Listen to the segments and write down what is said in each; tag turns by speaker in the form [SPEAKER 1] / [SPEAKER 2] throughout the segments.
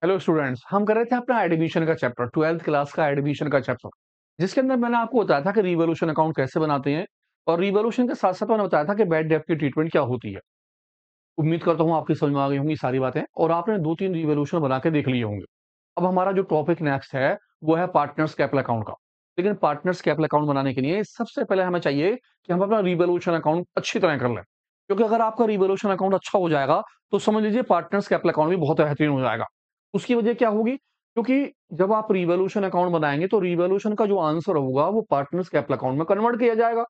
[SPEAKER 1] Hello students, हम कर रहे थे अपना एडमिशन का चैप्टर 12th क्लास का एडमिशन का चैप्टर, जिसके अंदर मैंने आपको बताया था कि रिवॉल्यूशन अकाउंट कैसे बनाते हैं। और रिवॉल्यूशन के साथ साथ मैंने बताया था कि बैड डेब्ट की ट्रीटमेंट क्या होती है। उम्मीद करता हूँ आपकी समझ में आ गई होंगी सारी बातें और आपने 2-3 रिवॉल्यूशन बना के देख लिए होंगे। अब हमारा जो टॉपिक नेक्स्ट है वो है पार्टनर्स कैपिटल अकाउंट का। लेकिन पार्टनर्स कैपिटल अकाउंट बनाने के लिए सबसे पहले हमें चाहिए कि हम अपना रिवॉल्यूशन अकाउंट अच्छी तरह कर लें, क्योंकि अगर आपका रिवॉल्यूशन अकाउंट अच्छा हो जाएगा तो समझ लीजिए पार्टनर्स कैपिटल अकाउंट भी बहुत बेहतरीन हो जाएगा। उसकी वजह क्या होगी? क्योंकि जब आप रिवॉल्यूशन अकाउंट बनाएंगे तो रिवॉल्यूशन का जो आंसर होगा वो पार्टनर्स कैपिटल अकाउंट में कन्वर्ट किया जाएगा।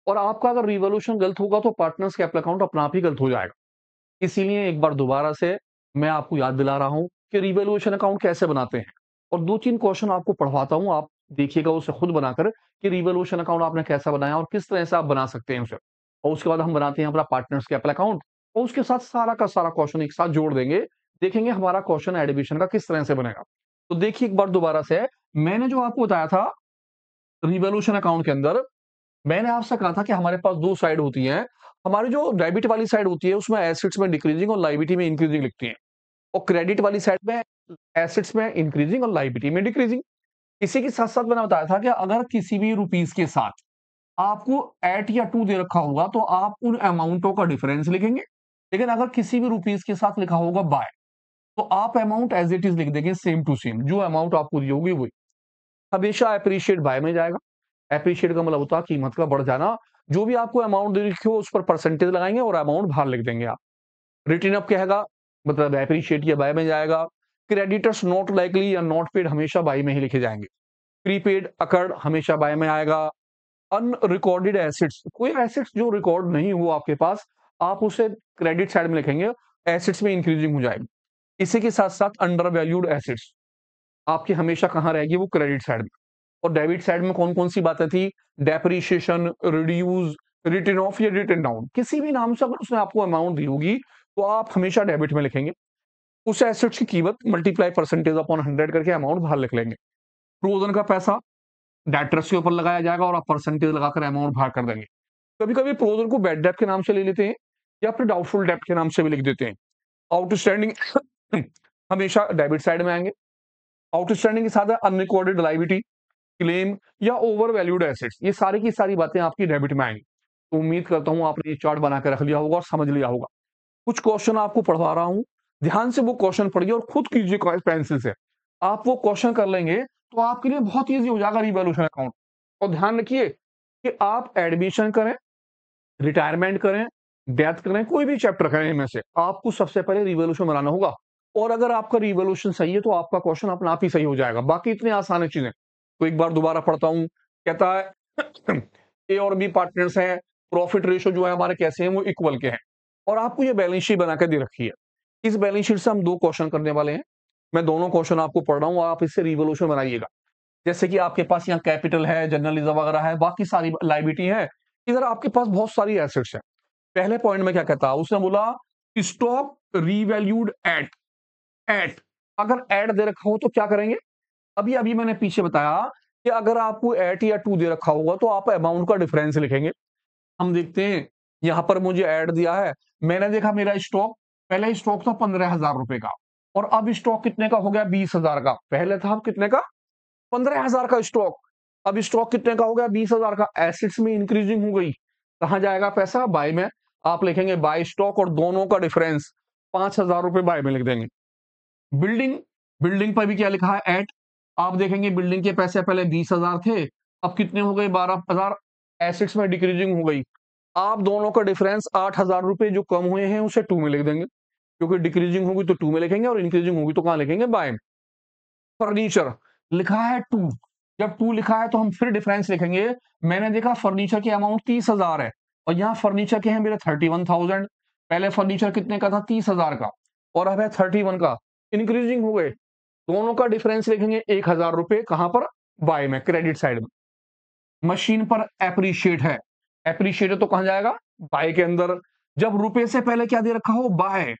[SPEAKER 1] और आपका अगर रिवॉल्यूशन गलत होगा तो पार्टनर्स कैपिटल अकाउंट अपना आप ही गलत हो जाएगा। इसीलिए एक बार दोबारा से मैं आपको याद दिला रहा हूँ कि रिवॉल्यूशन अकाउंट कैसे बनाते हैं। और 2-3 क्वेश्चन आपको पढ़वाता हूँ, आप देखिएगा उसे खुद बनाकर कि रिवॉल्यूशन अकाउंट आपने कैसा बनाया और किस तरह से आप बना सकते हैं उसे। और उसके बाद हम बनाते हैं अपना पार्टनर्स कैपिटल अकाउंट और उसके साथ सारा का सारा क्वेश्चन एक साथ जोड़ देंगे। देखेंगे हमारा क्वेश्चन एडमिशन का किस तरह से बनेगा। तो देखिए एक बार दोबारा से, मैंने जो आपको बताया था रिवॉल्यूशन अकाउंट के अंदर, मैंने आपसे कहा था कि हमारे पास 2 साइड होती हैं। हमारी जो डेबिट वाली साइड होती है उसमें एसेट्स में डिक्रीजिंग और लायबिलिटी में इंक्रीजिंग लिखती हैं। और क्रेडिट वाली साइड में एसेट्स में इंक्रीजिंग और लायबिलिटी में डिक्रीजिंग। इसी के साथ-साथ मैंने बताया था कि अगर किसी भी रुपीस के साथ आपको एट या टू दे रखा होगा तो आप उन अमाउंटों का डिफरेंस लिखेंगे। लेकिन अगर किसी भी रुपीस के साथ लिखा होगा बाय, तो आप अमाउंट एज़ इट इज़ लिख देंगे सेम टू सेम, जो अमाउंट आपको दी होगी वही। हमेशा एप्रिशिएट बाय में जाएगा। एप्रिशिएट का मतलब होता है कीमत का बढ़ जाना। जो भी आपको अमाउंट दे रखी हो उस पर परसेंटेज लगाएँगे और अमाउंट बाहर लिख देंगे आप। रिटर्न अप कहेगा, मतलब एप्रिशिएट या बाय में जाएगा। क्रेडिटर्स नॉट लाइकली या नॉट पेड हमेशा बाय में ही लिखे जाएँगे। प्रीपेड अकर्ड हमेशा बाय में आएगा। अनरिकॉर्डेड एसेट्स, कोई एसेट्स जो रिकॉर्ड नहीं हुआ आपके पास, आप उसे क्रेडिट साइड में लिखेंगे, एसेट्स में इंक्रीजिंग हो जाएगी। इसी के साथ-साथ अंडर वैल्यूड एसेट्स आपकी हमेशा कहाँ रहेगी? वो क्रेडिट साइड में। और डेबिट साइड में कौन-कौन सी बातें थी? डेप्रिसिएशन, रिड्यूस, रिटन ऑफ या रिटन डाउन। किसी भी नाम से अगर उसने आपको अमाउंट दी होगी, तो आप हमेशा डेबिट में लिखेंगे। उस एसेट्स की कीमत मल्टीप्लाई परसेंटेज अपॉन 100 करके अमाउंट बाहर लिख लेंगे। फ्रोज़न का पैसा डेटर्स के ऊपर लगाया जाएगा और आप परसेंटेज लगाकर अमाउंट बाहर कर देंगे। कभी-कभी फ्रोज़न को बैड डेब्ट के नाम से ले लेते हैं या फिर डाउटफुल डेब्ट के नाम से भी लिख देते हैं। आउटस्टैंडिंग हमेशा डेबिट साइड में आएँगे। आउटस्टैंडिंग के साथ है अनरिकॉर्डेड लायबिलिटी, क्लेम या ओवर वैल्यूड एसेट्स। ये सारी की सारी बातें आपकी डेबिट में आएँगी। तो उम्मीद करता हूँ आपने ये चार्ट बना के रख लिया होगा और समझ लिया होगा। कुछ क्वेश्चन आपको पढ़वा रहा हूँ, ध्यान से वो क्वेश्चन पढ़िए और खुद कीजिए पेंसिल से। आप वो क्वेश्चन कर लेंगे तो आपके लिए बहुत ईज़ी हो जाएगा रिवॉल्यूशन अकाउंट। और ध्यान रखिए कि आप एडमिशन करें, रिटायरमेंट करें, डेथ करें, कोई भी चैप्टर करें इनमें से, आपको सबसे पहले रिवॉल्यूशन बनाना होगा। और अगर आपका रिवॉल्यूशन सही है तो आपका क्वेश्चन अपने आप ही सही हो जाएगा। बाकी इतनी आसान है चीज़ें। तो एक बार दोबारा पढ़ता हूँ, कहता है ए और बी पार्टनर्स हैं, प्रॉफिट रेशियो जो है हमारे कैसे हैं वो इक्वल के हैं। और आपको ये बैलेंस शीट बना के दे रखी है। इस बैलेंस शीट से हम 2 क्वेश्चन करने वाले हैं। मैं दोनों क्वेश्चन आपको पढ़ रहा हूँ, आप इससे रिवॉल्यूशन बनाइएगा। जैसे कि आपके पास यहाँ कैपिटल है, जर्नल रिज़र्व वगैरह है, बाकी सारी लायबिलिटी है। इधर आपके पास बहुत सारी एसेट्स हैं। पहले पॉइंट में क्या कहता है? उसने बोला स्टॉक रीवैल्यूड एट अगर एट दे रखा हो तो क्या करेंगे? अभी-अभी मैंने पीछे बताया कि अगर आपको एट या टू दे रखा होगा तो आप अमाउंट का डिफरेंस लिखेंगे। हम देखते हैं, यहाँ पर मुझे ऐड दिया है। मैंने देखा मेरा स्टॉक, पहले स्टॉक था ₹15,000 का और अब स्टॉक कितने का हो गया? 20,000 का। पहले था कितने का? 15,000 का स्टॉक। अब स्टॉक कितने का हो गया? 20,000 का। एसेट्स में इंक्रीजिंग हो गई। कहाँ जाएगा पैसा? बाय में। आप लिखेंगे बाय स्टॉक और दोनों का डिफरेंस ₹5,000 बाय में लिख देंगे। बिल्डिंग, बिल्डिंग पर भी क्या लिखा है? एट। आप देखेंगे बिल्डिंग के पैसे पहले 20,000 थे, अब कितने हो गए? 12,000। एसेट्स में डिक्रीजिंग हो गई। आप दोनों का डिफरेंस ₹8,000 जो कम हुए हैं उसे 2 में लिख देंगे, क्योंकि डिक्रीजिंग होगी तो 2 में लिखेंगे और इंक्रीजिंग होगी तो कहाँ लिखेंगे? बाय में। फर्नीचर लिखा है 2, जब 2 लिखा है तो हम फिर डिफरेंस लिखेंगे। मैंने देखा फर्नीचर की अमाउंट 30,000 है और यहाँ फर्नीचर के हैं मेरे 31,000। पहले फर्नीचर कितने का था? 30,000 का और अब है 31 का। इंक्रीजिंग हो गए। दोनों का डिफरेंस लिखेंगे ₹1,000। कहाँ पर? बाय में, क्रेडिट साइड में। मशीन पर एप्रिशिएट है। एप्रिशिएट है तो कहाँ जाएगा? बाय के अंदर। जब रुपए से पहले क्या दे रखा हो? बाय।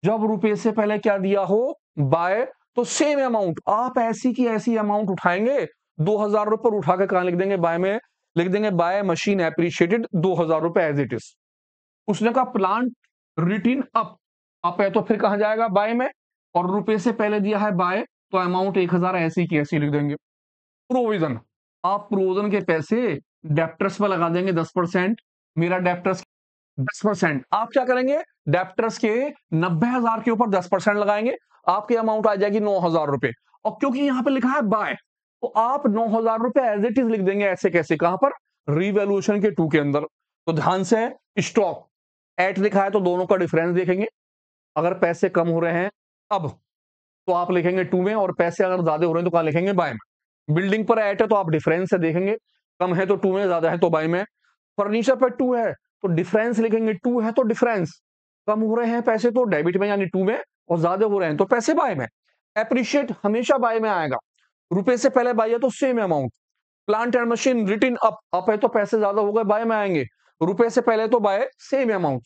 [SPEAKER 1] जब रुपए से पहले क्या दिया हो? बाय। तो सेम अमाउंट आप ऐसी की ऐसी अमाउंट उठाएंगे, ₹2,000 उठा के कहाँ लिख देंगे? बाय में लिख देंगे। By machine appreciated ₹2,000 as it is. उसने कहा प्लांट रिटर्न अप है तो फिर कहाँ जाएगा? बाय में। और रुपए से पहले दिया है बाय, तो अमाउंट 1000 ऐसी की ऐसी लिख देंगे। प्रोविजन, आप प्रोविजन के पैसे डेप्टर्स पर लगा देंगे 10%। मेरा डेप्टर्स 10%, आप क्या करेंगे, डेप्टर्स के 90,000 के ऊपर 10% लगाएंगे, आपकी अमाउंट आ जाएगी 9,000 रुपए। और क्योंकि यहां पे लिखा है बाय, तो आप 9,000 रुपए एज इट इज लिख देंगे। ऐसे कैसे, कहां पर, रिवैल्यूएशन के 2 के अंदर। तो ध्यान से, स्टॉक एट लिखा है तो दोनों का डिफरेंस देखेंगे। अगर पैसे कम हो रहे हैं अब, तो आप लिखेंगे 2 में, और पैसे अगर ज्यादा हो रहे हैं तो कहां लिखेंगे, बाय में। बिल्डिंग पर एट है तो आप डिफरेंस से देखेंगे, कम है तो 2 में, ज्यादा है तो बाय में। फर्नीचर पर 2 है तो डिफरेंस लिखेंगे, 2 है तो डिफरेंस, कम हो रहे हैं पैसे तो डेबिट में यानी 2 में, और ज्यादा हो रहे हैं तो पैसे बाय में। एप्रिशिएट हमेशा बाय में आएगा, रुपए से पहले बाय है तो same amount. Plant and machine return up है तो पैसे ज्यादा हो गए, बाय में आएंगे। रुपए से पहले तो बाय, सेम अमाउंट।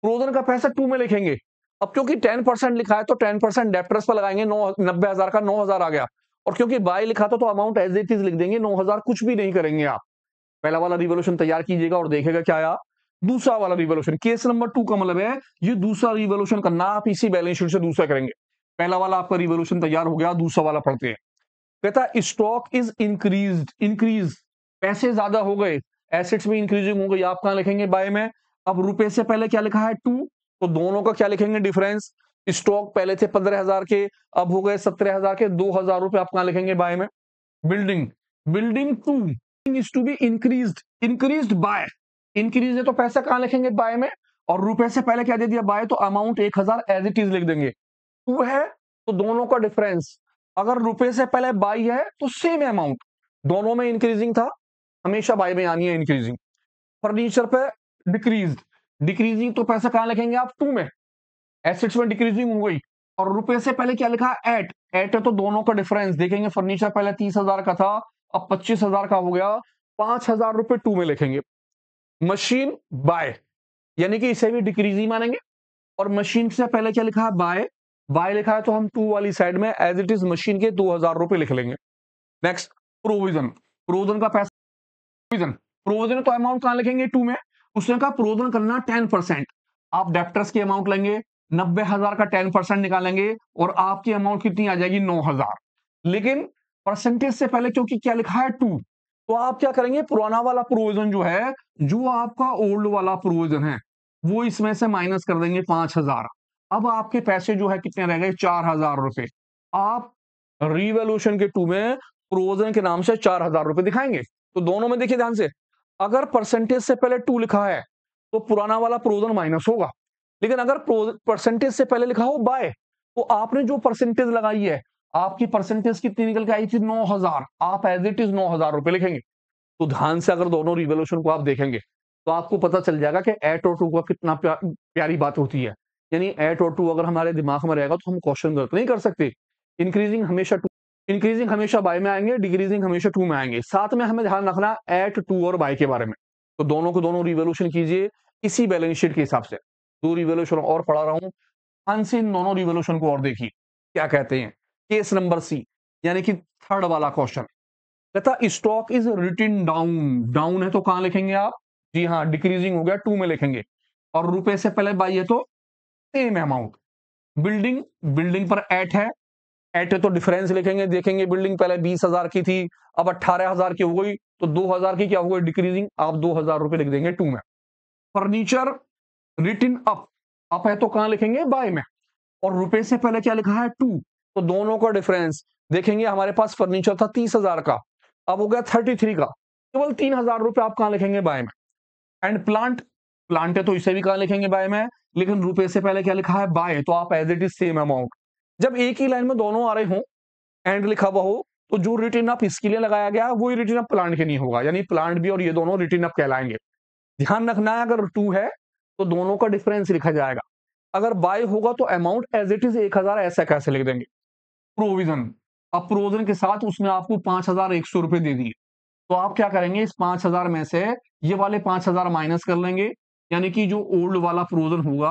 [SPEAKER 1] प्रोविजन का पैसा 2 में लिखेंगे। अब क्योंकि 10% लिखा है तो 10% डेप्टर्स पर लगाएंगे, 90,000 का 9,000 आ गया। और क्योंकि बाय लिखा था तो अमाउंट एज इट इज लिख देंगे, 9,000 कुछ भी नहीं करेंगे आप। पहला वाला रिवोल्यूशन तैयार कीजिएगा और देखेगा क्या आया। दूसरा वाला रिवोल्यूशन, केस नंबर 2 का मतलब है ये दूसरा रिवोल्यूशन करना, आप इसी बैलेंस शीट से दूसरा करेंगे। पहला वाला आपका रिवोल्यूशन तैयार हो गया, दूसरा वाला पढ़ते हैं। कहता है स्टॉक इज इंक्रीज्ड, इंक्रीज, पैसे ज्यादा हो गए, एसेट्स में इंक्रीजिंग हो गई, आप कहां लिखेंगे, बाय में। अब रुपए से पहले क्या लिखा है, 2, तो दोनों का क्या लिखेंगे, डिफरेंस। स्टॉक पहले थे 15,000 के, अब हो गए 17,000 के, 2,000 रुपए आप कहां लिखेंगे, बाय में। Building, building 2 is to be increased, increased by, increase है तो पैसा कहां लिखेंगे, बाय में। और रुपए से पहले क्या दे दिया, बाय, तो अमाउंट 1000 एज इट इज लिख देंगे। 2 है तो दोनों का डिफरेंस, अगर रुपए से पहले बाय है तो सेम अमाउंट, दोनों में इंक्रीजिंग था, हमेशा बाय में आनी है इंक्रीजिंग। फर्नीचर पे डिक्रीज, डिक्रीजिंग तो पैसा कहां लिखेंगे आप, 2 में, एसेट्स में डिक्रीजिंग हो गई। और रुपए से पहले क्या लिखा, एट, एट है तो दोनों का डिफरेंस देखेंगे। फर्नीचर पहले 30,000 का था, अब 25,000 का हो गया, 5,000 रुपए 2 में लिखेंगे। मशीन बाय, यानी कि इसे भी डिक्रीजिंग मानेंगे। और मशीन से पहले क्या लिखा है, बाय, बाय लिखा है तो हम 2 वाली साइड में एज इट इज मशीन के 2,000 रुपए लिख लेंगे। नेक्स्ट, प्रोविजन, प्रोविजन का पैसा, प्रोविजन, प्रोविजन तो अमाउंट कहां लिखेंगे, 2 में। उसने कहा प्रोविजन करना 10%, आप डेप्टर्स की अमाउंट लेंगे, 90,000 का 10% निकालेंगे, और आपकी अमाउंट कितनी आ जाएगी, 9,000। लेकिन परसेंटेज से पहले क्योंकि क्या लिखा है, 2, तो आप क्या करेंगे, पुराना वाला प्रोविजन जो है, जो आपका ओल्ड वाला प्रोविजन है, वो इसमें से माइनस कर देंगे 5,000। अब आपके पैसे जो है कितने रह गए, 4,000 रुपए। आप रिवॉल्यूशन के 2 में प्रोविजन के नाम से 4,000 रुपए दिखाएंगे। तो दोनों में देखिए ध्यान से, अगर परसेंटेज से पहले 2 लिखा है तो पुराना वाला प्रोविजन माइनस होगा। लेकिन अगर परसेंटेज से पहले लिखा हो बाय, तो आपने जो परसेंटेज लगाई है, आपकी परसेंटेज कितनी निकल के आई थी, 9,000, आप एज इट इज 9,000 रुपए लिखेंगे। तो ध्यान से अगर दोनों रिवॉल्यूशन को आप देखेंगे तो आपको पता चल जाएगा कि एट और 2 का कितना प्यारी बात होती है। यानी एट और 2 अगर हमारे दिमाग में रहेगा तो हम क्वेश्चन गलत नहीं कर सकते। इंक्रीजिंग हमेशा 2, इंक्रीजिंग हमेशा बाय में आएंगे, डिक्रीजिंग हमेशा 2 में आएंगे। साथ में हमें ध्यान रखना एट, 2 और बाय के बारे में। तो दोनों को दोनों रिवॉल्यूशन कीजिए इसी बैलेंस शीट के हिसाब से। 2 रिवॉल्यूशन और पढ़ा रहा हूं, ध्यान से इन दोनों रिवॉल्यूशन को और देखिए क्या कहते हैं। केस नंबर सी, यानी कि थर्ड वाला क्वेश्चन, कहता stock is written down, down है तो कहां लिखेंगे आप, जी हाँ, डिक्रीजिंग हो गया, 2 में लिखेंगे। और रुपए से पहले बाई है तो सेम अमाउंट। बिल्डिंग, बिल्डिंग पर एट है, एट है तो डिफरेंस लिखेंगे, देखेंगे बिल्डिंग पहले 20,000 की थी, अब 18,000 की हो गई, तो 2,000 की क्या हो गई, डिक्रीजिंग, आप 2,000 रुपए लिख देंगे 2 में। फर्नीचर रिटन अप है तो कहां लिखेंगे, बाय में। और रुपए से पहले क्या लिखा है, 2, तो दोनों का डिफरेंस देखेंगे। हमारे पास फर्नीचर था 30,000 का, अब हो गया 33 का, केवल 3,000 रुपए आप कहां लिखेंगे, बाय में। एंड प्लांट, प्लांट है तो इसे भी कहां लिखेंगे, बाय में। लेकिन रुपए से पहले क्या लिखा है, बाय, तो आप as it is same amount. जब एक ही लाइन में दोनों आ रहे हो, एंड लिखा हुआ हो, तो जो रिटर्न अप इसके लिए लगाया गया वही रिटर्न अप प्लांट के नहीं होगा, यानी प्लांट भी और ये दोनों रिटर्न अप कहलाएंगे। ध्यान रखना है, अगर 2 है तो दोनों का डिफरेंस लिखा जाएगा, अगर बाय होगा तो अमाउंट एज इट इज 1,000 ऐसा कैसे लिख देंगे। प्रोविजन, अब प्रोविजन के साथ उसने आपको 5,100 रुपए दे दिए, तो आप क्या करेंगे, इस 5,000 में से ये वाले 5,000 माइनस कर लेंगे, यानी कि जो ओल्ड वाला प्रोविजन होगा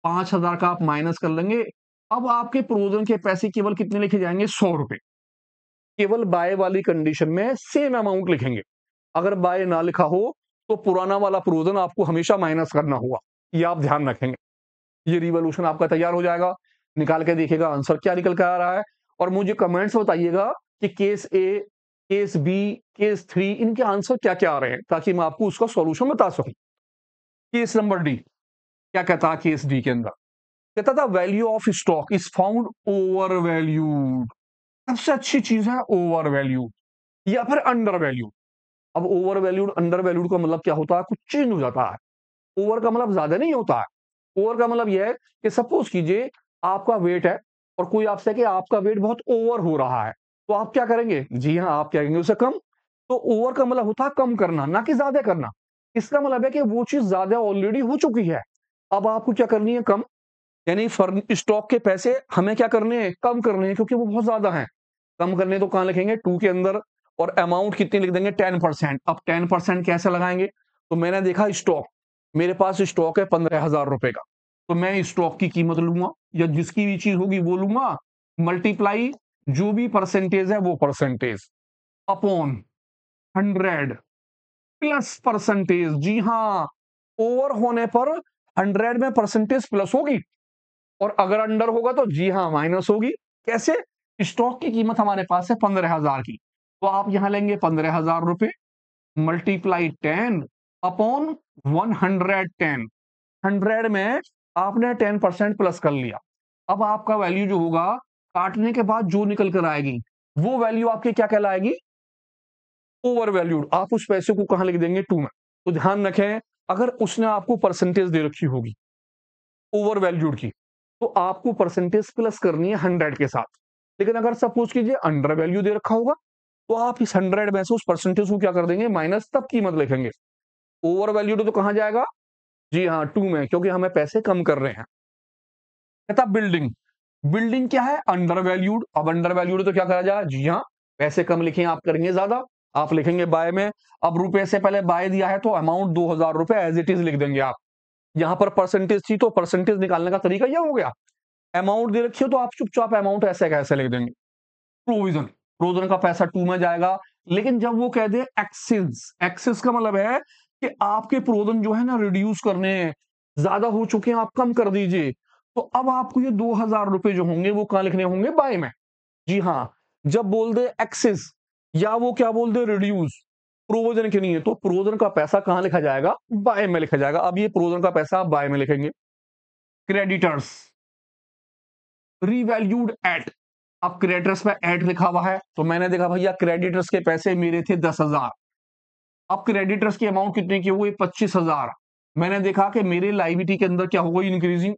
[SPEAKER 1] 5,000 का आप माइनस कर लेंगे। अब आपके प्रोविजन के पैसे केवल कितने लिखे जाएंगे, 100 रुपए। केवल बाय वाली कंडीशन में सेम अमाउंट लिखेंगे, अगर बाय ना लिखा हो तो पुराना वाला प्रोविजन आपको हमेशा माइनस करना होगा, ये आप ध्यान रखेंगे। ये रिवॉल्यूशन आपका तैयार हो जाएगा। निकाल के देखिएगा आंसर क्या निकल के आ रहा है, और मुझे कमेंट्स बताइएगा कि केस ए, केस बी, केस 3 इनके आंसर क्या-क्या आ रहे हैं, ताकि मैं आपको उसका सॉल्यूशन बता सकूं। केस नंबर डी क्या कहता है? केस डी के अंदर कहता था value of stock is found over valued. सबसे अच्छी चीज है ओवर वैल्यूड या फिर अंडर वैल्यूड। अब ओवर वैल्यूड अंडर वैल्यूड का मतलब क्या होता है? कुछ चेंज हो जाता है। ओवर का मतलब ज्यादा नहीं होता है। ओवर का मतलब यह है कि सपोज कीजिए आपका वेट है और कोई आपसे कि आपका वेट बहुत ओवर हो रहा है, तो आप क्या करेंगे? जी हाँ, आप क्या करेंगे? उसे कम। तो ओवर का मतलब होता है कम करना, ना कि ज्यादा करना। इसका मतलब है कि वो चीज ज्यादा ऑलरेडी हो चुकी है, अब आपको क्या करनी है? कम। यानी स्टॉक के पैसे हमें क्या करने हैं? कम करने हैं, क्योंकि वो बहुत ज्यादा हैं। कम करने तो कहां लिखेंगे? टू के अंदर। और अमाउंट कितनी लिख देंगे? 10%। अब 10% कैसे लगाएंगे? तो मैंने देखा स्टॉक, मेरे पास स्टॉक है 15,000 रुपए का, तो मैं स्टॉक की कीमत लूंगा या जिसकी भी चीज होगी वो लूंगा, मल्टीप्लाई जो भी परसेंटेज है वो परसेंटेज अपॉन 100 प्लस परसेंटेज। जी हाँ, ओवर होने पर 100 में परसेंटेज प्लस होगी, और अगर अंडर होगा तो जी हाँ माइनस होगी। कैसे? स्टॉक की कीमत हमारे पास है 15,000 की, तो आप यहां लेंगे 15,000 रुपए मल्टीप्लाई 10 अपॉन 110। 100 में आपने 10% प्लस कर लिया। अब आपका वैल्यू जो होगा काटने के बाद जो निकल कर आएगी वो वैल्यू आपकी क्या कहलाएगी? Overvalued. आप उस पैसे को कहां लिख देंगे? टू में। तो ध्यान रखें, अगर उसने आपको परसेंटेज दे रखी होगी ओवर वैल्यूड की, तो आपको परसेंटेज प्लस करनी है 100 के साथ। लेकिन अगर सपोज कीजिए अंडर वैल्यू दे रखा होगा, तो आप इस 100 में से उस परसेंटेज को क्या कर देंगे? माइनस, तब कीमत लिखेंगे। ओवर वैल्यूड तो कहां जाएगा? जी हाँ, टू में, क्योंकि हमें पैसे कम कर रहे हैं। कहता बिल्डिंग, बिल्डिंग क्या है? Under valued. अब अंडर वैल्यूड तो क्या करा जाए? जी हाँ, पैसे कम लिखे, आप करेंगे ज्यादा, आप लिखेंगे बाय में। अब रुपए से पहले बाय दिया है तो अमाउंट 2,000 रुपए एज इट इज लिख देंगे आप। यहां पर परसेंटेज थी तो परसेंटेज निकालने का तरीका यह हो गया। अमाउंट दे रखी हो तो आप चुपचाप अमाउंट ऐसे कैसे लिख देंगे? प्रोविजन, प्रोविजन का पैसा टू में जाएगा। लेकिन जब वो कह दे एक्सेस, एक्सेस का मतलब है कि आपके प्रोविजन जो है ना रिड्यूस करने हैं, ज्यादा हो चुके हैं, आप कम कर दीजिए। तो अब आपको ये 2,000 रुपए जो होंगे वो कहां लिखने होंगे? बाय में। जी हाँ, जब बोल दे एक्सेस या वो क्या बोल दे रिड्यूस, प्रोविजन के नहीं है, तो प्रोविजन का पैसा कहां लिखा जाएगा? बाय में लिखा जाएगा। अब ये प्रोविजन का पैसा आप बाय में लिखेंगे। Creditors, revalued at. अब क्रेडिटर्स पे एट लिखा हुआ है, तो मैंने देखा भैया क्रेडिटर्स के पैसे मेरे थे 10,000। अब क्रेडिटर्स की अमाउंट कितने की हुई? 25,000। मैंने देखा कि मेरे लाइबिलिटी के अंदर क्या हो गई? इंक्रीजिंग।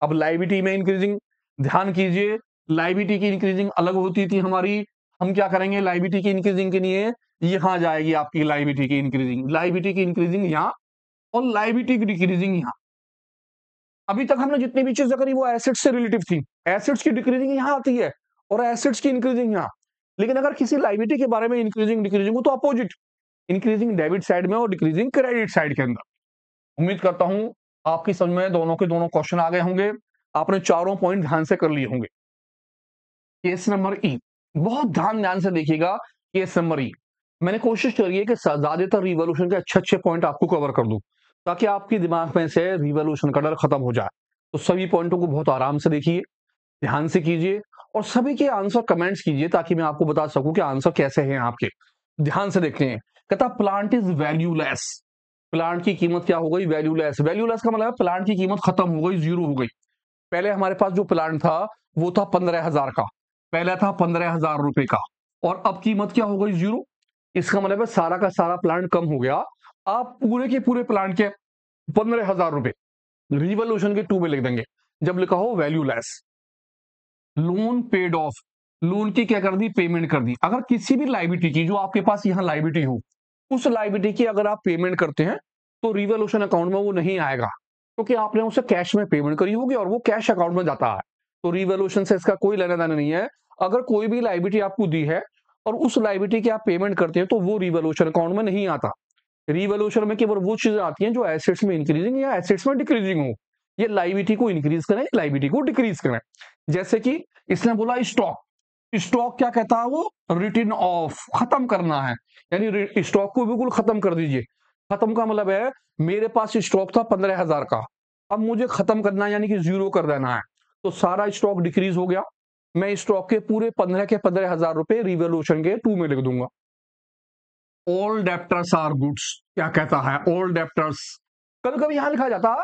[SPEAKER 1] अब लाइबिलिटी में इंक्रीजिंग, ध्यान कीजिए, लाइबिलिटी की इंक्रीजिंग अलग होती थी हमारी। हम क्या करेंगे? लाइबिलिटी की इंक्रीजिंग के लिए यहां जाएगी आपकी लाइबिलिटी की इंक्रीजिंग, लाइबिलिटी की इंक्रीजिंग यहां, और लाइबिलिटी की डिक्रीजिंग यहां। अभी तक हमने जितनी भी चीजें करी वो एसेट्स से रिलेटिव थी। एसेट्स की डिक्रीजिंग यहां आती है और एसेट्स की इंक्रीजिंग यहां। लेकिन अगर किसी लाइबिलिटी के बारे में इंक्रीजिंग डिक्रीजिंग हो तो अपोजिट, इंक्रीजिंग डेबिट साइड में और डिक्रीजिंग क्रेडिट साइड के अंदर। उम्मीद करता हूं आपकी समझ में दोनों के दोनों क्वेश्चन आ गए होंगे, आपने चारों पॉइंट ध्यान से कर लिए होंगे। केस नंबर ई, बहुत ध्यान से देखिएगा। केस नंबर ई, मैंने कोशिश करी है कि ज्यादातर रिवॉल्यूशन के अच्छे अच्छे पॉइंट आपको कवर कर दूं, ताकि आपके दिमाग में से रिवॉल्यूशन का डर खत्म हो जाए। तो सभी पॉइंटों को बहुत आराम से देखिए, ध्यान से कीजिए, और सभी के आंसर कमेंट्स कीजिए, ताकि मैं आपको बता सकूं कि आंसर कैसे हैं आपके। ध्यान से देखते हैं। कहता प्लांट इज वैल्यूलेस। प्लांट की कीमत क्या हो गई? वैल्यूलेस। वैल्यूलेस का मतलब प्लांट की कीमत खत्म हो गई, जीरो हो गई। पहले हमारे पास जो प्लांट था वो था 15,000 का, पहले था 15,000 रुपए का, और अब कीमत क्या हो गई? जीरो। इसका मतलब है सारा का सारा प्लांट कम हो गया। आप पूरे के पूरे प्लांट के 15,000 रुपए रिवॉल्यूशन के टू में लिख देंगे जब लिखा हो valueless. Loan paid of, loan की क्या कर दी? पेमेंट कर दी। अगर किसी भी लाइबिलिटी की जो आपके पास यहां लाइबिलिटी हो, उस लाइबिलिटी की अगर आप पेमेंट करते हैं तो रिवॉल्यूशन अकाउंट में वो नहीं आएगा, क्योंकि आपने उसे कैश में पेमेंट करी होगी और वो कैश अकाउंट में जाता है। तो रिवॉल्यूशन से इसका कोई लेना देना नहीं है। अगर कोई भी लाइबिलिटी आपको दी है और उस लाइबिलिटी की आप पेमेंट करते हैं तो वो रिवॉल्यूशन अकाउंट में नहीं आता। रिवॉल्यूशन में केवल वो चीजें आती हैं जो एसेट्स में इंक्रीजिंग या एसेट्स में डिक्रीजिंग हो। ये लाइबिलिटी को इंक्रीज करें, लाइबिलिटी को डिक्रीज करें। जैसे कि इसने बोला स्टॉक, स्टॉक क्या कहता है? वो रिटर्न ऑफ, खत्म करना है, यानी स्टॉक को बिल्कुल खत्म कर दीजिए। खत्म का मतलब है मेरे पास स्टॉक था 15,000 का, अब मुझे खत्म करना है, यानी कि जीरो कर देना है। तो सारा स्टॉक डिक्रीज हो गया। मैं स्टॉक के पूरे 15 के 15,000 रुपए रिवॉल्यूशन के 2 में लिख दूंगा। ऑल डेप्टर्स आर गुड्स, क्या कहता है ऑल डेप्टर्स। कभी कभी यहां लिखा जाता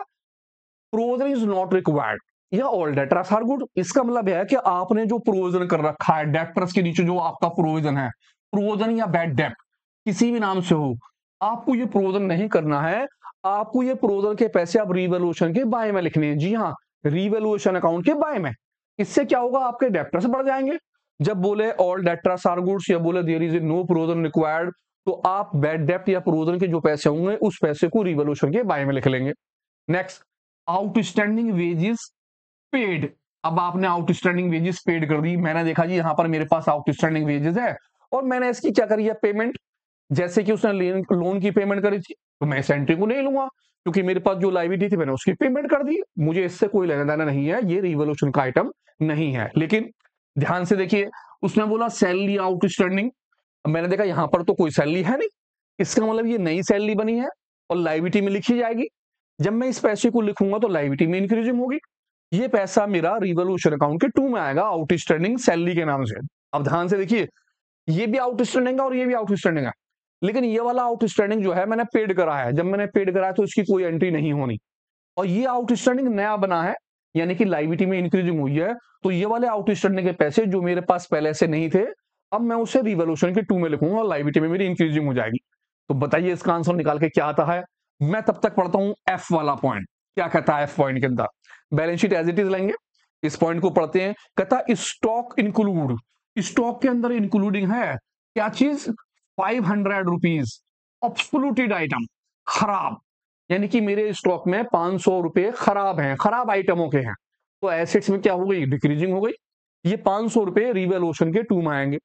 [SPEAKER 1] प्रोविजन इज नॉट रिक्वायर्ड या ऑल डेप्टर्स आर गुड। इसका मतलब है कि आपने जो प्रोविजन कर रखा है डेप्टर्स के नीचे जो आपका प्रोविजन है, प्रोविजन या बैड डेप्ट किसी भी नाम से हो, आपको ये प्रोविजन नहीं करना है। आपको ये प्रोविजन के पैसे आप रिवॉल्यूशन के बाय में लिखने हैं। जी हाँ, रिवॉल्यूशन अकाउंट के बाय में। इससे क्या होगा, आपके डेप्टर्स बढ़ जाएंगे। जब बोले ऑल डेप्टर्स आर गुड्स या बोले there is no provision required, तो आप बैड डेप्ट या प्रोविजन के जो पैसे होंगे उस पैसे को रिवॉल्यूशन के बाय में लिख लेंगे। Next, outstanding wages paid. अब आपने आउटस्टैंडिंग वेजेस पेड कर दी। मैंने देखा जी यहां पर मेरे पास आउटस्टैंडिंग वेजेस है और मैंने इसकी क्या करी है पेमेंट। जैसे कि उसने लोन की पेमेंट करी थी तो मैं इस एंट्री को नहीं लूंगा, क्योंकि मेरे पास जो लायबिलिटी थी मैंने उसकी पेमेंट कर दी। मुझे इससे कोई लेना देना नहीं है, ये रिवॉल्यूशन का आइटम नहीं है। लेकिन ध्यान से देखिए, उसने बोला सैलरी आउटस्टैंडिंग। मैंने देखा यहां पर तो कोई सैलरी है नहीं, इसका मतलब ये नई सैलरी बनी है और लायबिलिटी में लिखी जाएगी। जब मैं इस पैसे को लिखूंगा तो लायबिलिटी में इंक्रीजिंग होगी। ये पैसा मेरा रिवॉल्यूशन अकाउंट के 2 में आएगा आउटस्टैंडिंग सैलरी के नाम से। अब ध्यान से देखिए, ये भी आउटस्टैंडिंग है और ये भी आउटस्टैंडिंग है, लेकिन ये वाला आउटस्टैंडिंग जो है मैंने पेड करा है। जब मैंने पेड करा है तो इसकी कोई एंट्री नहीं होनी। और ये आउटस्टैंडिंग नया बना है, यानी कि लायबिलिटी में इंक्रीजिंग हुई है। तो ये वाले आउटस्टैंडिंग के पैसे जो मेरे पास पहले से नहीं थे, अब मैं उसे रिवॉल्यूशन के 2 में लिखूंगा और लायबिलिटी में मेरी इंक्रीजिंग हो जाएगी। तो बताइए इसका आंसर निकाल के क्या आता है। मैं तब तक पढ़ता हूं एफ वाला पॉइंट। क्या कहता है एफ पॉइंट के अंदर, balance sheet as it is लेंगे, इस पॉइंट को पढ़ते हैं। कहता स्टॉक इंक्लूड, स्टॉक के अंदर इंक्लूडिंग है क्या चीज, 500 रुपीज ऑब्सोल्यूटेड आइटम, खराब, यानी कि मेरे स्टॉक में 500 रुपए खराब हैं, खराब आइटमों के हैं। तो एसेट्स में क्या हो गई, डिक्रीजिंग हो गई। ये 500 रुपए रिवॉल्यूशन के 2 में आएंगे।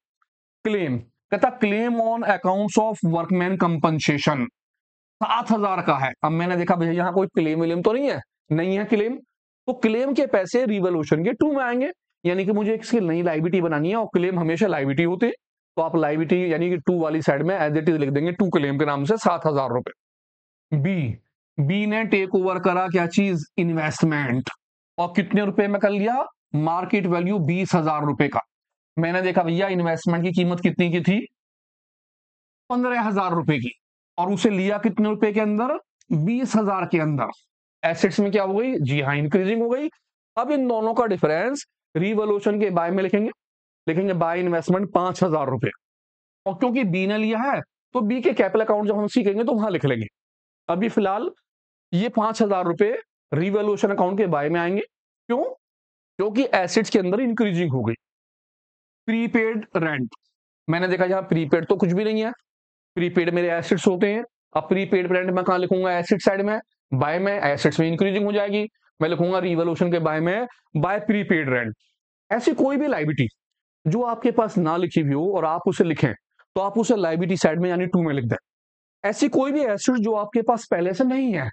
[SPEAKER 1] क्लेम, कहता claim on accounts of workman compensation 7,000 का है। अब मैंने देखा भैया यहाँ कोई क्लेम विलेम तो नहीं है, नहीं है क्लेम, तो क्लेम के पैसे रिवॉल्यूशन के 2 में आएंगे। यानी कि मुझे इसकी नई लायबिलिटी बनानी है और क्लेम हमेशा लायबिलिटी होते हैं, तो आप लायबिलिटी यानी कि 2 वाली साइड में एज इट इज लिख देंगे 2 क्लेम के नाम से 7,000 रुपए। बी ने टेक ओवर करा क्या चीज, इन्वेस्टमेंट, और कितने रुपए में कर लिया, मार्केट वैल्यू 20,000 रुपए का। मैंने देखा भैया इन्वेस्टमेंट की कीमत कितनी की थी, 15,000 रुपए की, और उसे लिया कितने रुपए के अंदर, 20,000 के अंदर। एसेट्स में क्या हो गई, जी हाँ इंक्रीजिंग हो गई। अब इन दोनों का डिफरेंस रिवॉल्यूशन के बाय में लिखेंगे, लिखेंगे बाय इन्वेस्टमेंट 5,000 रुपए, और क्योंकि बी ने लिया है तो बी के कैपिटल अकाउंट जब हम सीखेंगे तो वहां लिख लेंगे। अभी फिलहाल ये 5,000 रुपए रिवॉल्यूशन अकाउंट के बाय में आएंगे। क्यों, क्योंकि एसेट्स के अंदर इंक्रीजिंग हो गई। प्रीपेड रेंट, मैंने देखा यहाँ प्रीपेड तो कुछ भी नहीं है, प्रीपेड मेरे एसेट्स होते हैं। अब प्रीपेड रेंट मैं कहां लिखूंगा, एसेट साइड में, बाय में, एसेट्स में इंक्रीजिंग हो जाएगी। मैं लिखूंगा रिवॉल्यूशन के बाय में बाय प्रीपेड रेंट। ऐसी कोई भी लायबिलिटी जो आपके पास ना लिखी हुई हो और आप उसे लिखें तो आप उसे लायबिलिटी साइड में यानी 2 में लिख दें। ऐसी कोई भी एसेट जो आपके पास पहले से नहीं है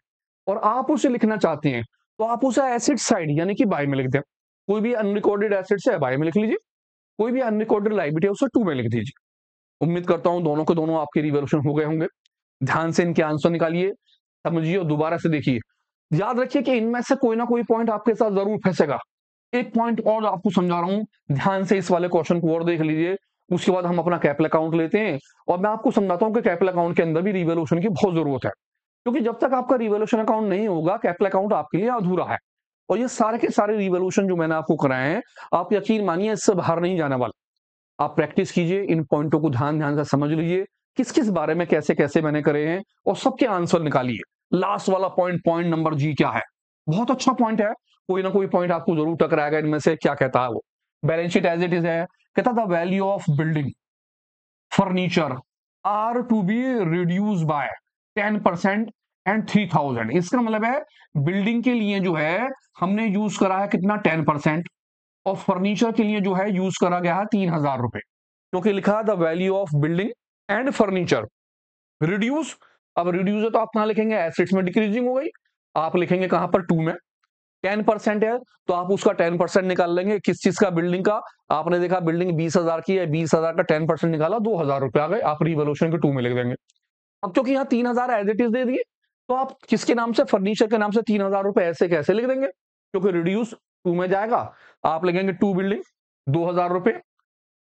[SPEAKER 1] और आप उसे लिखना चाहते हैं तो आप उसे एसेट साइड यानी कि बाय में लिख दें। कोई भी अनरिकॉर्डेड एसेट्स है बाय में लिख लीजिए, कोई भी अनरिकॉर्डेड लायबिलिटी है उसे 2 में लिख दीजिए। उम्मीद करता हूं दोनों के दोनों आपके रिवॉल्यूशन हो गए होंगे। ध्यान से इनके आंसर निकालिए, समझिए और दोबारा से देखिए। याद रखिए कि इनमें से कोई ना कोई पॉइंट आपके साथ जरूर फंसेगा। एक पॉइंट और आपको समझा रहा हूं, ध्यान से इस वाले क्वेश्चन को और देख लीजिए। उसके बाद हम अपना कैपिटल अकाउंट लेते हैं और मैं आपको समझाता हूं कि कैपिटल अकाउंट के अंदर भी रिवॉल्यूशन की बहुत जरूरत है, क्योंकि जब तक आपका रिवॉल्यूशन अकाउंट नहीं होगा कैपिटल अकाउंट आपके लिए अधूरा है। और ये सारे के सारे रिवॉल्यूशन जो मैंने आपको कराए हैं, आप यकीन मानिए इससे बाहर नहीं जाने वाला। आप प्रैक्टिस कीजिए, इन पॉइंटों को ध्यान ध्यान से समझ लीजिए, किस किस बारे में कैसे कैसे मैंने करे हैं, और सबके आंसर निकालिए। लास्ट वाला पॉइंट, पॉइंट नंबर जी क्या है, बहुत अच्छा पॉइंट है। कोई ना कोई पॉइंट आपको जरूर टकराएगा इनमें से। क्या कहता है वो, balance sheet as it is है। कहता the value of building furniture are to be reduce by 10% and 3,000। इसका मतलब है बिल्डिंग के लिए जो है हमने यूज करा है कितना, 10%, और फर्नीचर के लिए जो है यूज करा गया है 3,000 रुपए, क्योंकि लिखा the value of building and furniture reduce. अब रिड्यूस है तो आप कहां लिखेंगे, एसेट्स में डिक्रीजिंग हो गई, आप लिखेंगे कहां पर, 2 में। 10% है तो आप उसका 10% निकाल लेंगे, किस चीज का, बिल्डिंग का। आपने देखा बिल्डिंग 20,000 की है, 20,000 का 10% निकाला, 2,000 रुपए आ गए, आप रिवॉल्यूशन के 2 में लिख देंगे। अब क्योंकि यहाँ 3,000 एज इट इज दे दिए, तो आप किसके नाम से, फर्नीचर के नाम से 3,000 रुपए ऐसे कैसे लिख देंगे, क्योंकि रिड्यूस टू में जाएगा, आप लिखेंगे टू बिल्डिंग 2000 रुपए,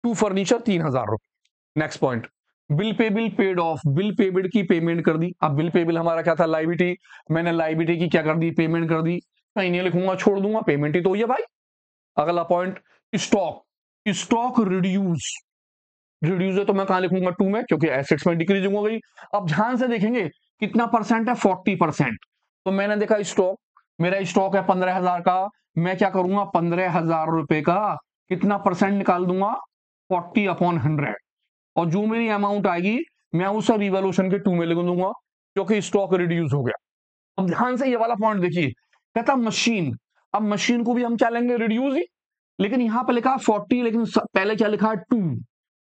[SPEAKER 1] टू फर्नीचर 3000 रुपए। Next point, bill payable paid off, bill payable की पेमेंट कर दी। अब बिल पेबिल हमारा क्या था, लाइबिलिटी, मैंने लाइबिलिटी की क्या कर दी, पेमेंट कर दी। कहीं नहीं लिखूंगा, छोड़ दूंगा, पेमेंट ही तो ये भाई। अगला point, stock, stock reduce, reduce है तो मैं कहां लिखूंगा, टू में, क्योंकि एसेट्स में डिक्रीजिंग हो गई। अब ध्यान से देखेंगे कितना परसेंट है, 40%। तो मैंने देखा स्टॉक, मेरा स्टॉक है 15,000 का, मैं क्या करूंगा, 15,000 रुपए का कितना परसेंट निकाल दूंगा, 40/100। और जो मेरी अमाउंट आएगी मैं उसे रिवॉल्यूशन के टू में लिख दूंगा, क्योंकि स्टॉक रिड्यूस हो गया। अब ध्यान से ये वाला पॉइंट देखिए, कहता मशीन, अब मशीन को भी हम क्या लेंगे, रिड्यूस ही, लेकिन यहां पर लिखा 40, लेकिन पहले क्या लिखा है, टू।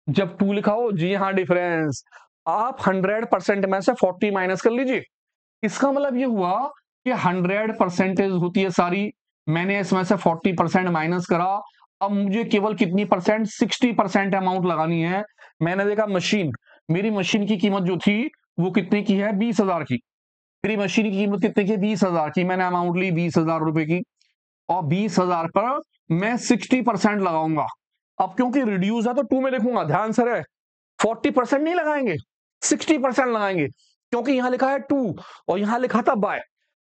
[SPEAKER 1] जब टू लिखा हो, जी हाँ, डिफरेंस, आप 100% में से 40 माइनस कर लीजिए। इसका मतलब ये हुआ कि 100% होती है सारी, मैंने इसमें से 40% माइनस करा। अब मुझे केवल कितनी परसेंट, 60% अमाउंट लगानी है। मैंने देखा मशीन, मेरी मशीन की कीमत जो थी वो कितने की है, 20,000 की। मेरी मशीन की कीमत कितने की, 20,000 की। मैंने अमाउंट ली 20,000 रुपए की, और 20,000 पर मैं 60% लगाऊंगा। अब क्योंकि रिड्यूस है तो टू में लिखूंगा, ध्यान से रहे, 40% नहीं लगाएंगे, 60% लगाएंगे, क्योंकि यहां लिखा है टू और यहां लिखा था बाय।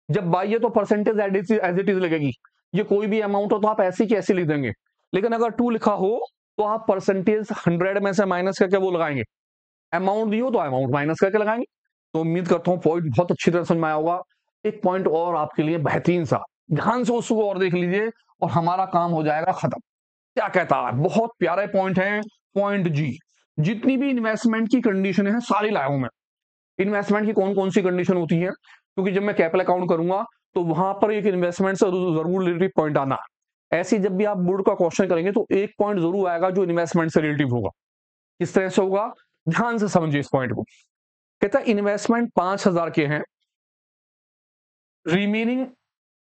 [SPEAKER 1] जब बाय है तो परसेंटेज एज इट इज लगेगी, ये कोई भी अमाउंट हो तो आप ऐसी की ऐसी लिख देंगे। लेकिन अगर टू लिखा हो तो आप परसेंटेज 100 में से माइनस करके वो लगाएंगे, अमाउंट दी हो तो अमाउंट माइनस करके लगाएंगे। तो उम्मीद करता हूं पॉइंट बहुत अच्छी तरह समझ में आया होगा। एक पॉइंट और आपके लिए बेहतरीन सा, ध्यान से उसको और देख लीजिए और हमारा काम हो जाएगा खत्म। क्या कहता है, बहुत प्यारे पॉइंट है, पॉइंट जी। जितनी भी इन्वेस्टमेंट की कंडीशन है सारी लाया हूं मैं। इन्वेस्टमेंट की कौन कौन सी कंडीशन होती है, क्योंकि जब मैं कैपिटल अकाउंट करूंगा तो वहां पर एक इन्वेस्टमेंट से जरूर रिलेटिव पॉइंट आना है। ऐसी जब भी आप बोर्ड का क्वेश्चन करेंगे तो एक पॉइंट जरूर आएगा जो इन्वेस्टमेंट से रिलेटिव होगा। किस तरह से होगा, ध्यान से समझिए इस पॉइंट को। कहता है इन्वेस्टमेंट 5,000 के हैं, remaining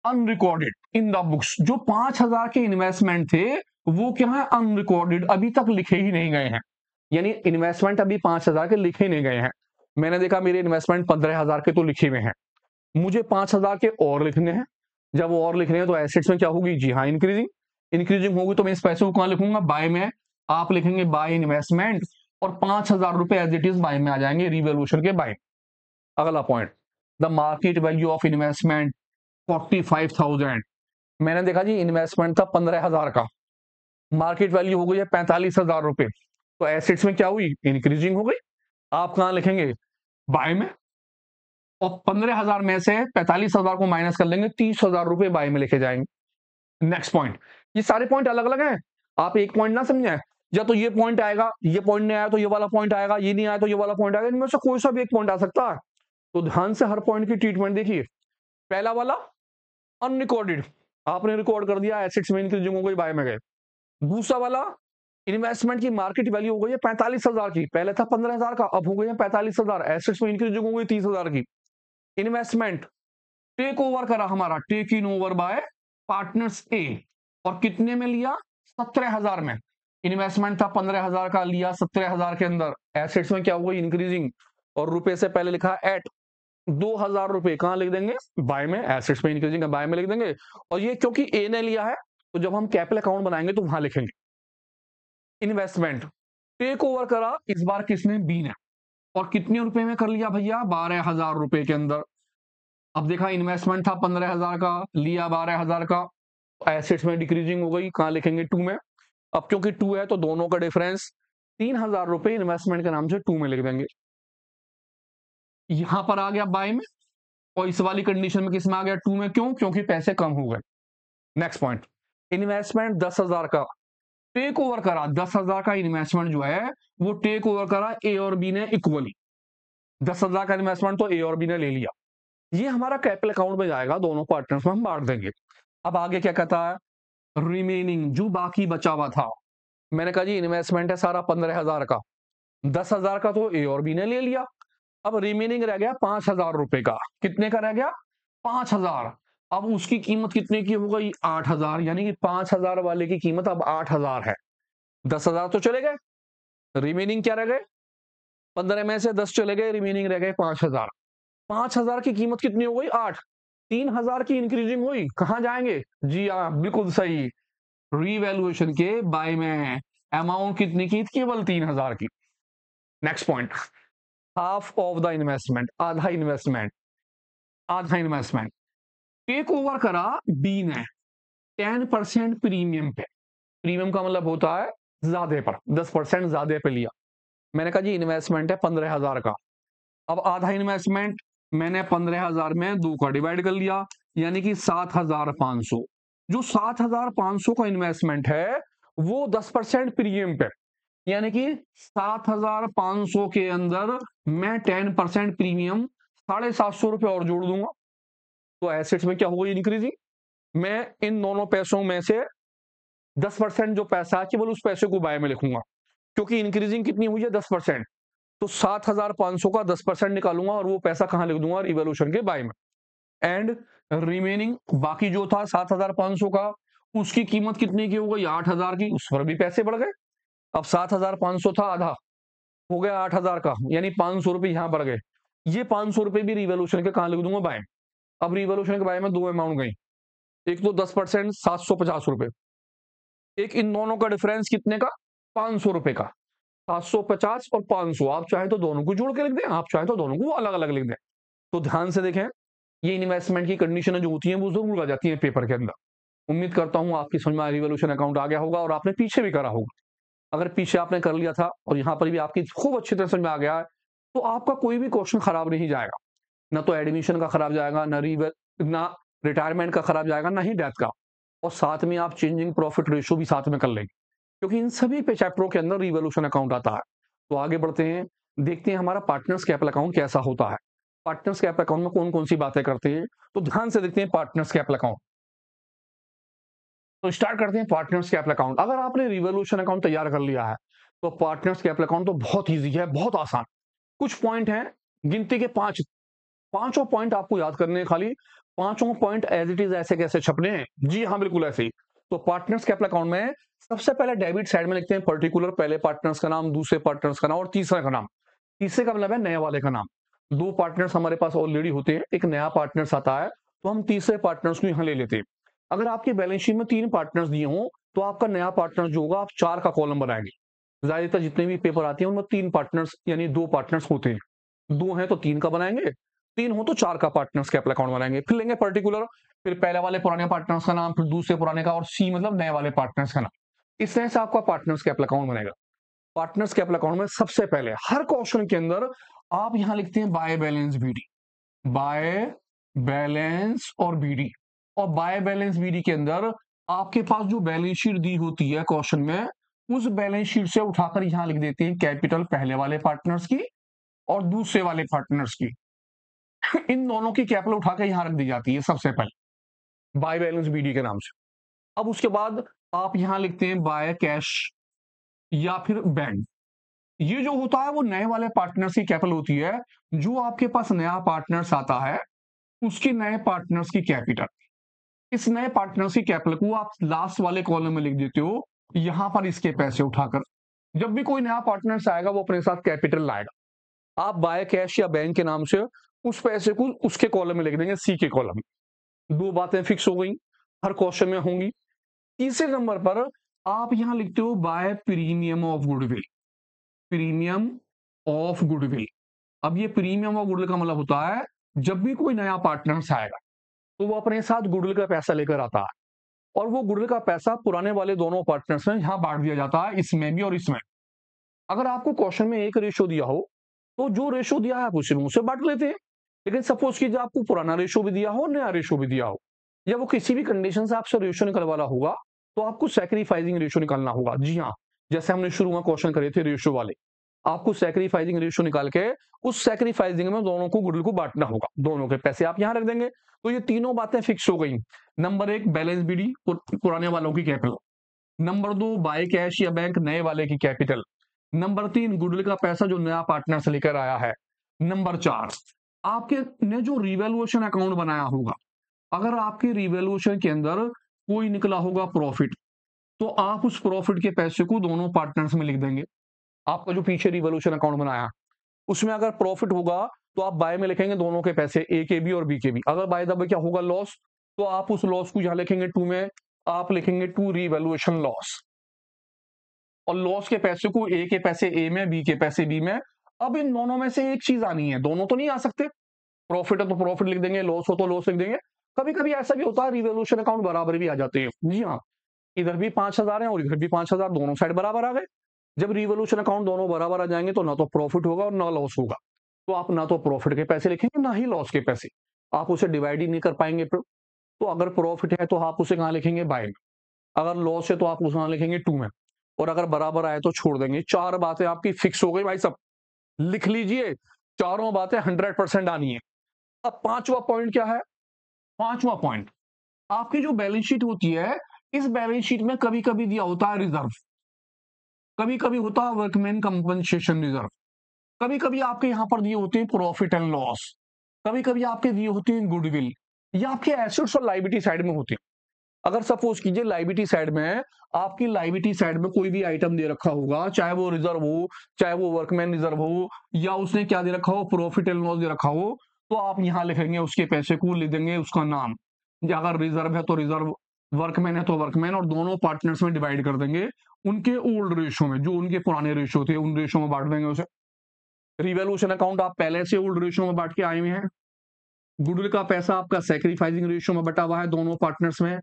[SPEAKER 1] unrecorded in the books. जो 5,000 के इन्वेस्टमेंट थे वो क्या है, अनरिकॉर्डेड, अभी तक लिखे ही नहीं गए हैं। यानी इन्वेस्टमेंट अभी 5,000 के लिखे नहीं गए हैं। मैंने देखा मेरे इन्वेस्टमेंट 15,000 के तो लिखे हुए हैं, मुझे 5,000 के और लिखने हैं। जब वो और लिखने हैं तो एसेट्स में क्या होगी, जी हाँ, इंक्रीजिंग। इंक्रीजिंग होगी तो मैं इस पैसे को कहां लिखूंगा, बाय में। आप लिखेंगे बाय इन्वेस्टमेंट और 5,000 रुपए एज इट इज बाय में आ जाएंगे, रिवॉल्यूशन के बाय। अगला point, the market value of investment 45,000। मैंने देखा जी इन्वेस्टमेंट था 15,000 का, मार्केट वैल्यू हो गई है 45,000 रुपए, तो एसेट्स में क्या हुई, इंक्रीजिंग हो गई। आप कहां लिखेंगे, बाय में। और 15,000 में से 45,000 को माइनस कर लेंगे, 30,000 रुपए बाय में लेके जाएंगे। नेक्स्ट पॉइंट, ये सारे पॉइंट अलग अलग हैं, आप एक पॉइंट ना समझे, या तो ये पॉइंट आएगा, ये पॉइंट नहीं आया तो ये वाला पॉइंट आएगा, ये नहीं आया तो ये वाला पॉइंट आएगा, इनमें से कोई सा भी एक पॉइंट आ सकता है। तो ध्यान से हर पॉइंट की ट्रीटमेंट देखिए। पहला वाला अनरिकॉर्डेड, आपने रिकॉर्ड कर दिया, एसेट्स में इंक्रीजिंग हो गई, बाय में गए। दूसरा वाला इन्वेस्टमेंट की मार्केट वैल्यू हो गई है 45,000 की, पहले था 15,000 का, अब हो गई है 45,000, एसेट्स में इंक्रीजिंग हो गई 30,000 की। इन्वेस्टमेंट टेक ओवर करा हमारा, take in over by partners ए, और कितने में लिया, 17,000 में। इन्वेस्टमेंट था 15,000 का, लिया 17,000 के अंदर, एसेट्स में क्या हो गई, इंक्रीजिंग। और रुपए से पहले लिखा एट, 2,000 रुपए कहां लिख देंगे, बाय में, एसेट्स में इंक्रीजिंग, बाय में लिख देंगे। और ये क्योंकि ए ने लिया है तो जब हम कैपिटल अकाउंट बनाएंगे तो वहां लिखेंगे। इन्वेस्टमेंट टेक ओवर करा इस बार किसने, बी ने, और कितने रुपए में कर लिया भैया, 12,000 रुपए के अंदर। अब देखा इन्वेस्टमेंट था 15,000 का, लिया 12,000 का, एसेट्स में डिक्रीजिंग हो गई, कहां लिखेंगे, टू में। अब क्योंकि टू है तो दोनों का डिफरेंस 3,000 रुपए इन्वेस्टमेंट के नाम से टू में लिख देंगे। यहां पर आ गया बाय में, और इस वाली कंडीशन में किस में आ गया, टू में, क्यों, क्योंकि पैसे कम हो गए। नेक्स्ट पॉइंट, इन्वेस्टमेंट 10,000 का, टेक ओवर करा 10,000 का इन्वेस्टमेंट जो है वो टेक ओवर करा ए और बी ने इक्वली। 10,000 का इन्वेस्टमेंट तो ए और बी ने ले लिया, ये हमारा कैपिटल अकाउंट में जाएगा, दोनों पार्टनर्स में हम बांट देंगे। अब आगे क्या कहता है, रिमेनिंग जो बाकी बचा हुआ था, मैंने कहा जी इन्वेस्टमेंट है सारा 15,000 का, 10,000 का तो ए और बी ने ले लिया। अब रिमेनिंग रह गया 5,000 रुपए का, कितने का रह गया, 5,000। अब उसकी कीमत कितने की हो गई, 8,000, यानी कि 5,000 वाले की कीमत अब 8,000 है। 10,000 तो चले गए, रिमेनिंग क्या रह गए, 15 में से 10 चले गए, रिमेनिंग रह गए 5,000। 5,000 की कीमत कितनी हो गई, 8, 3000 की इंक्रीजिंग हुई, कहाँ जाएंगे? जी हाँ, बिल्कुल सही, रीवैल्यूएशन के बाय में। अमाउंट कितनी की? केवल 3000 की। Next point, half of the investment, आधा इन्वेस्टमेंट, आधा इन्वेस्टमेंट टेक ओवर करा बी ने 10% प्रीमियम पे। प्रीमियम का मतलब होता है ज्यादा पर, 10% ज्यादा पे लिया। मैंने कहा जी इन्वेस्टमेंट है 15,000 का। अब आधा इन्वेस्टमेंट मैंने 15,000 में 2 का डिवाइड कर लिया, यानी कि 7,500। जो 7,500 का इन्वेस्टमेंट है वो 10% प्रीमियम पे, यानी कि 7,500 के अंदर मैं 10% प्रीमियम 750 रुपए और जोड़ दूंगा। तो एसेट्स में क्या होगा? इंक्रीजिंग। मैं इन दोनों पैसों में से 10% जो पैसा है केवल उस पैसे को बाय में लिखूंगा, क्योंकि इंक्रीजिंग कितनी हुई है? 10%। तो 7,500 का 10% निकालूंगा और वो पैसा कहां लिख दूंगा? रिवॉल्यूशन के बाय में। एंड रिमेनिंग बाकी जो था 7,500 का, उसकी कीमत कितनी की हो गई? 8,000 की। उस पर भी पैसे बढ़ गए। अब 7,500 था, आधा हो गया 8,000 का, यानी 500 रुपए यहां बढ़ गए। ये 500 रुपए भी रिवॉल्यूशन के कहां लिख दूंगा? बाय। अब रिवॉल्यूशन के बाय में दो अमाउंट गई, एक तो 10% 750 रुपए, एक इन दोनों का डिफरेंस कितने का? 500 रुपए का। 750 और 500, आप चाहें तो दोनों को जोड़ के लिख दें, आप चाहें तो दोनों को अलग अलग लिख दें। तो ध्यान से देखें, ये इन्वेस्टमेंट की कंडीशन जो होती हैं वो जरूर आ जाती हैं पेपर के अंदर। उम्मीद करता हूं आपकी समझ में रिवॉल्यूशन अकाउंट आ गया होगा और आपने पीछे भी करा होगा। अगर पीछे आपने कर लिया था और यहाँ पर भी आपकी खूब अच्छी तरह समझ में आ गया है, तो आपका कोई भी क्वेश्चन खराब नहीं जाएगा। ना तो एडमिशन का खराब जाएगा, ना रिटायरमेंट का खराब जाएगा, ना ही डेथ का। और साथ में आप चेंजिंग प्रॉफिट रेशियो भी साथ में कर लेंगे, क्योंकि इन सभी पे चैप्टरों के अंदर रिवॉल्यूशन अकाउंट आता है। तो आगे बढ़ते हैं, देखते हैं हमारा पार्टनर्स कैपिटल अकाउंट कैसा होता है। पार्टनर्स कैपिटल अकाउंट में कौन कौन सी बातें करते हैं, तो ध्यान से देखते हैं पार्टनर्स कैपिटल अकाउंट। तो स्टार्ट करते हैं पार्टनर्स कैपिटल अकाउंट। अगर आपने रिवॉल्यूशन अकाउंट तैयार कर लिया है तो पार्टनर्स कैपिटल अकाउंट तो बहुत ईजी है, बहुत आसान। कुछ पॉइंट हैं, गिनती के पांचों पॉइंट आपको याद करने हैं खाली। पांचों पॉइंट एज इट इज ऐसे कैसे छपने हैं? जी हाँ, बिल्कुल ऐसे ही। तो पार्टनर्स कैपिटल अकाउंट में सबसे पहले डेबिट साइड में लिखते हैं पर्टिकुलर, पहले पार्टनर्स का नाम, दूसरे पार्टनर्स का नाम और तीसरे का नाम। तीसरे का मतलब है नए वाले का नाम। दो पार्टनर्स हमारे पास ऑलरेडी होते हैं, एक नया पार्टनर्स आता है, तो हम तीसरे पार्टनर्स को यहां ले लेते हैं। अगर आपके बैलेंस शीट में 3 पार्टनर्स दिए हों तो आपका नया पार्टनर जो होगा आप 4 का कॉलम बनाएंगे। ज्यादातर जितने भी पेपर आते हैं उनमें 3 पार्टनर्स यानी 2 पार्टनर्स होते हैं। 2 हैं तो 3 का बनाएंगे, 3 हो तो 4 का पार्टनर्स कैपिटल अकाउंट बनाएंगे। फिर लेंगे पर्टिकुलर, फिर पहले वाले पुराने पार्टनर्स का नाम, फिर दूसरे पुराने का, और सी मतलब नए वाले पार्टनर्स का नाम। इस तरह से आपका पार्टनर्स कैपिटल अकाउंट बनेगा। पार्टनर्स कैपिटल अकाउंट में सबसे पहले हर क्वेश्चन के अंदर आप यहां लिखते हैं by balance BD, by balance और बीडी। और बाय बैलेंस बीडी के अंदर आपके पास जो बैलेंस शीट दी होती है क्वेश्चन में, उस बैलेंस शीट से उठाकर यहां लिख देते हैं कैपिटल पहले वाले पार्टनर्स की और दूसरे वाले पार्टनर्स की। इन दोनों की कैपिटल उठाकर यहां रख दी जाती है सबसे पहले बाय बैलेंस बीडी के नाम से। अब उसके बाद आप यहां लिखते हैं बाय कैश या फिर बैंक। ये जो होता है वो नए वाले पार्टनर्स की कैपिटल होती है। जो आपके पास नया पार्टनर्स आता है उसके नए पार्टनर्स की कैपिटल, इस नए पार्टनर्स की कैपिटल को आप लास्ट वाले कॉलम में लिख देते हो, यहां पर इसके पैसे उठाकर। जब भी कोई नया पार्टनर्स आएगा वो अपने साथ कैपिटल लाएगा, आप बाय कैश या बैंक के नाम से उस पैसे को उसके कॉलम में लिख देंगे, सी के कॉलम में। 2 बातें फिक्स हो गई, हर क्वेश्चन में होंगी। तीसरे नंबर पर आप यहां लिखते हो by premium of goodwill, premium of goodwill. अब ये प्रीमियम ऑफ गुडविल का मतलब होता है जब भी कोई नया पार्टनर्स आएगा तो वो अपने साथ गुडविल का पैसा लेकर आता है, और वो गुडविल का पैसा पुराने वाले दोनों पार्टनर्स में यहां बांट दिया जाता है, इसमें भी और इसमें। अगर आपको क्वेश्चन में एक रेशो दिया हो तो जो रेशो दिया है आप उसी में उसे बांट लेते हैं। लेकिन सपोज कीजिए आपको पुराना रेशो भी दिया हो, नया रेशो भी दिया हो, या वो किसी भी कंडीशन से आपसे रेशो निकलवाना होगा, तो आपको सैक्रिफाइसिंग रेशो निकालना होगा। जी हाँ, जैसे हमने शुरू में क्वेश्चन करे थे रेशो वाले, आपको सैक्रिफाइसिंग रेशो निकाल के उस सैक्रिफाइसिंग में दोनों को गुडविल को बांटना होगा, दोनों के पैसे आप यहां रख देंगे। तो ये तीनों बातें फिक्स हो गई। नंबर 1 बैलेंस बीडी पुराने वालों की कैपिटल, नंबर 2 बाय कैश या बैंक नए वाले की कैपिटल, नंबर 3 गुडविल का पैसा जो नया पार्टनर से लेकर आया है, नंबर 4 आपके ने जो रिवैल्यूएशन अकाउंट बनाया होगा, अगर आपके रिवैल्यूएशन के अंदर कोई निकला होगा प्रॉफिट, तो आप उस प्रॉफिट के पैसे को दोनों पार्टनर्स में लिख देंगे। आपका जो पीछे रिवॉल्यूशन अकाउंट बनाया उसमें अगर प्रॉफिट होगा तो आप बाय में लिखेंगे दोनों के पैसे, ए के भी और बी के भी। अगर बाय द वे क्या होगा लॉस, तो आप उस लॉस को यहां लिखेंगे टू में, आप लिखेंगे टू रीवैल्यूएशन लॉस, और लॉस के पैसे को ए के पैसे ए में, बी के पैसे बी में। अब इन दोनों में से एक चीज आनी है, दोनों तो नहीं आ सकते, प्रॉफिट है तो प्रॉफिट लिख देंगे, लॉस हो तो लॉस लिख देंगे। कभी कभी ऐसा भी होता है रिवॉल्यूशन अकाउंट बराबर भी आ जाते हैं, जी हाँ, इधर भी 5,000 है और इधर भी 5,000, दोनों साइड बराबर आ गए। जब रिवॉल्यूशन अकाउंट दोनों बराबर आ जाएंगे तो ना तो प्रॉफिट होगा और ना लॉस होगा, तो आप ना तो प्रॉफिट के पैसे लिखेंगे ना ही लॉस के पैसे, आप उसे डिवाइड ही नहीं कर पाएंगे फिर। तो अगर प्रॉफिट है तो आप उसे कहाँ लिखेंगे, बाय में, अगर लॉस है तो आप उसे कहाँ लिखेंगे, टू में, और अगर बराबर आए तो छोड़ देंगे। चार बातें आपकी फिक्स हो गई भाई साहब, लिख लीजिए, चारों बातें 100% आनी है। अब पांचवा पॉइंट क्या है, पांचवा पॉइंट, आपकी जो बैलेंस शीट होती है, इस बैलेंस शीट में कभी कभी दिया होता है रिजर्व, कभी कभी होता है वर्कमैन कंपनसेशन रिजर्व, कभी कभी आपके यहां पर दिए होते हैं प्रॉफिट एंड लॉस, कभी कभी आपके दिए होते हैं गुडविल, या आपके एसेट्स और लाइबिलिटी साइड में होते हैं। अगर सपोज कीजिए लाइबिलिटी साइड में, आपकी लाइबिलिटी साइड में कोई भी आइटम दे रखा होगा, चाहे वो रिजर्व हो, चाहे वो वर्कमैन रिजर्व हो, या उसने क्या दे रखा हो, प्रॉफिट एंड लॉस दे रखा हो, तो आप यहां लिखेंगे उसके पैसे को, लिख देंगे उसका नाम, या अगर रिजर्व है तो रिजर्व, वर्कमैन है तो वर्कमैन, और दोनों पार्टनर्स में डिवाइड कर देंगे उनके ओल्ड रेशो में, जो उनके पुराने रेशो थे उन रेशो में बांट देंगे उसे। रिवैल्यूएशन अकाउंट आप पहले से ओल्ड रेशो में बांट के आए हुए हैं। गुडविल का पैसा आपका सैक्रिफाइसिंग रेशो में बटा हुआ है दोनों पार्टनर्स में।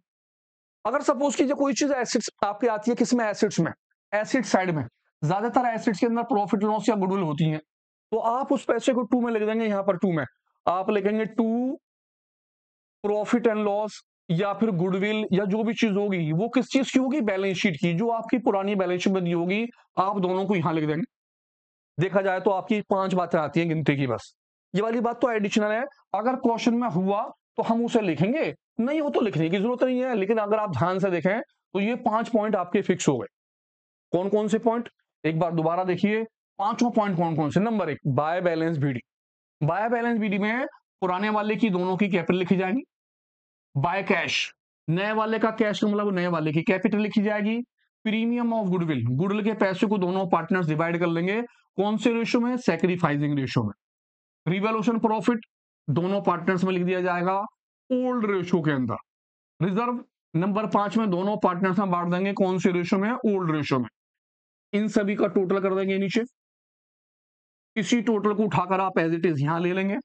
[SPEAKER 1] अगर सपोज कीजिए कोई चीज एसिड्स आपकी आती है, किसमें, एसिड्स में, एसिड साइड में, ज्यादातर एसिड्स के अंदर प्रॉफिट लॉस या गुडविल होती है, तो आप उस पैसे को टू में लिख देंगे, यहां पर टू में आप लिखेंगे टू प्रॉफिट एंड लॉस, या फिर गुडविल, या जो भी चीज होगी वो किस चीज की होगी, बैलेंस शीट की, जो आपकी पुरानी बैलेंस शीट में दी होगी, आप दोनों को यहां लिख देंगे। देखा जाए तो आपकी पांच बातें आती हैं गिनती की, बस ये वाली बात तो एडिशनल है। अगर क्वेश्चन में हुआ तो हम उसे लिखेंगे, नहीं हो तो लिखने की जरूरत नहीं है। लेकिन अगर आप ध्यान से देखें तो ये 5 पॉइंट आपके फिक्स हो गए। कौन कौन से पॉइंट, एक बार दोबारा देखिए, पांचों पॉइंट कौन कौन से। Number 1, by balance BD, by balance BD में पुराने वाले की दोनों की कैपिटल लिखी जाएगी। बाय कैश, नए वाले का कैश का मतलब नए वाले की कैपिटल लिखी जाएगी। प्रीमियम ऑफ गुडविल, गुडविल के पैसे को दोनों पार्टनर्स डिवाइड कर लेंगे, कौन से रेशो में, सैक्रिफाइसिंग रेशो में। रिवैल्यूएशन प्रॉफिट दोनों पार्टनर्स में लिख दिया जाएगा ओल्ड रेशो के अंदर। रिजर्व नंबर 5 में दोनों पार्टनर्स में बांट देंगे, कौन से रेशो में, ओल्ड रेशो में। इन सभी का टोटल कर देंगे नीचे, इसी टोटल को उठाकर आप एज इट इज यहां ले लेंगे,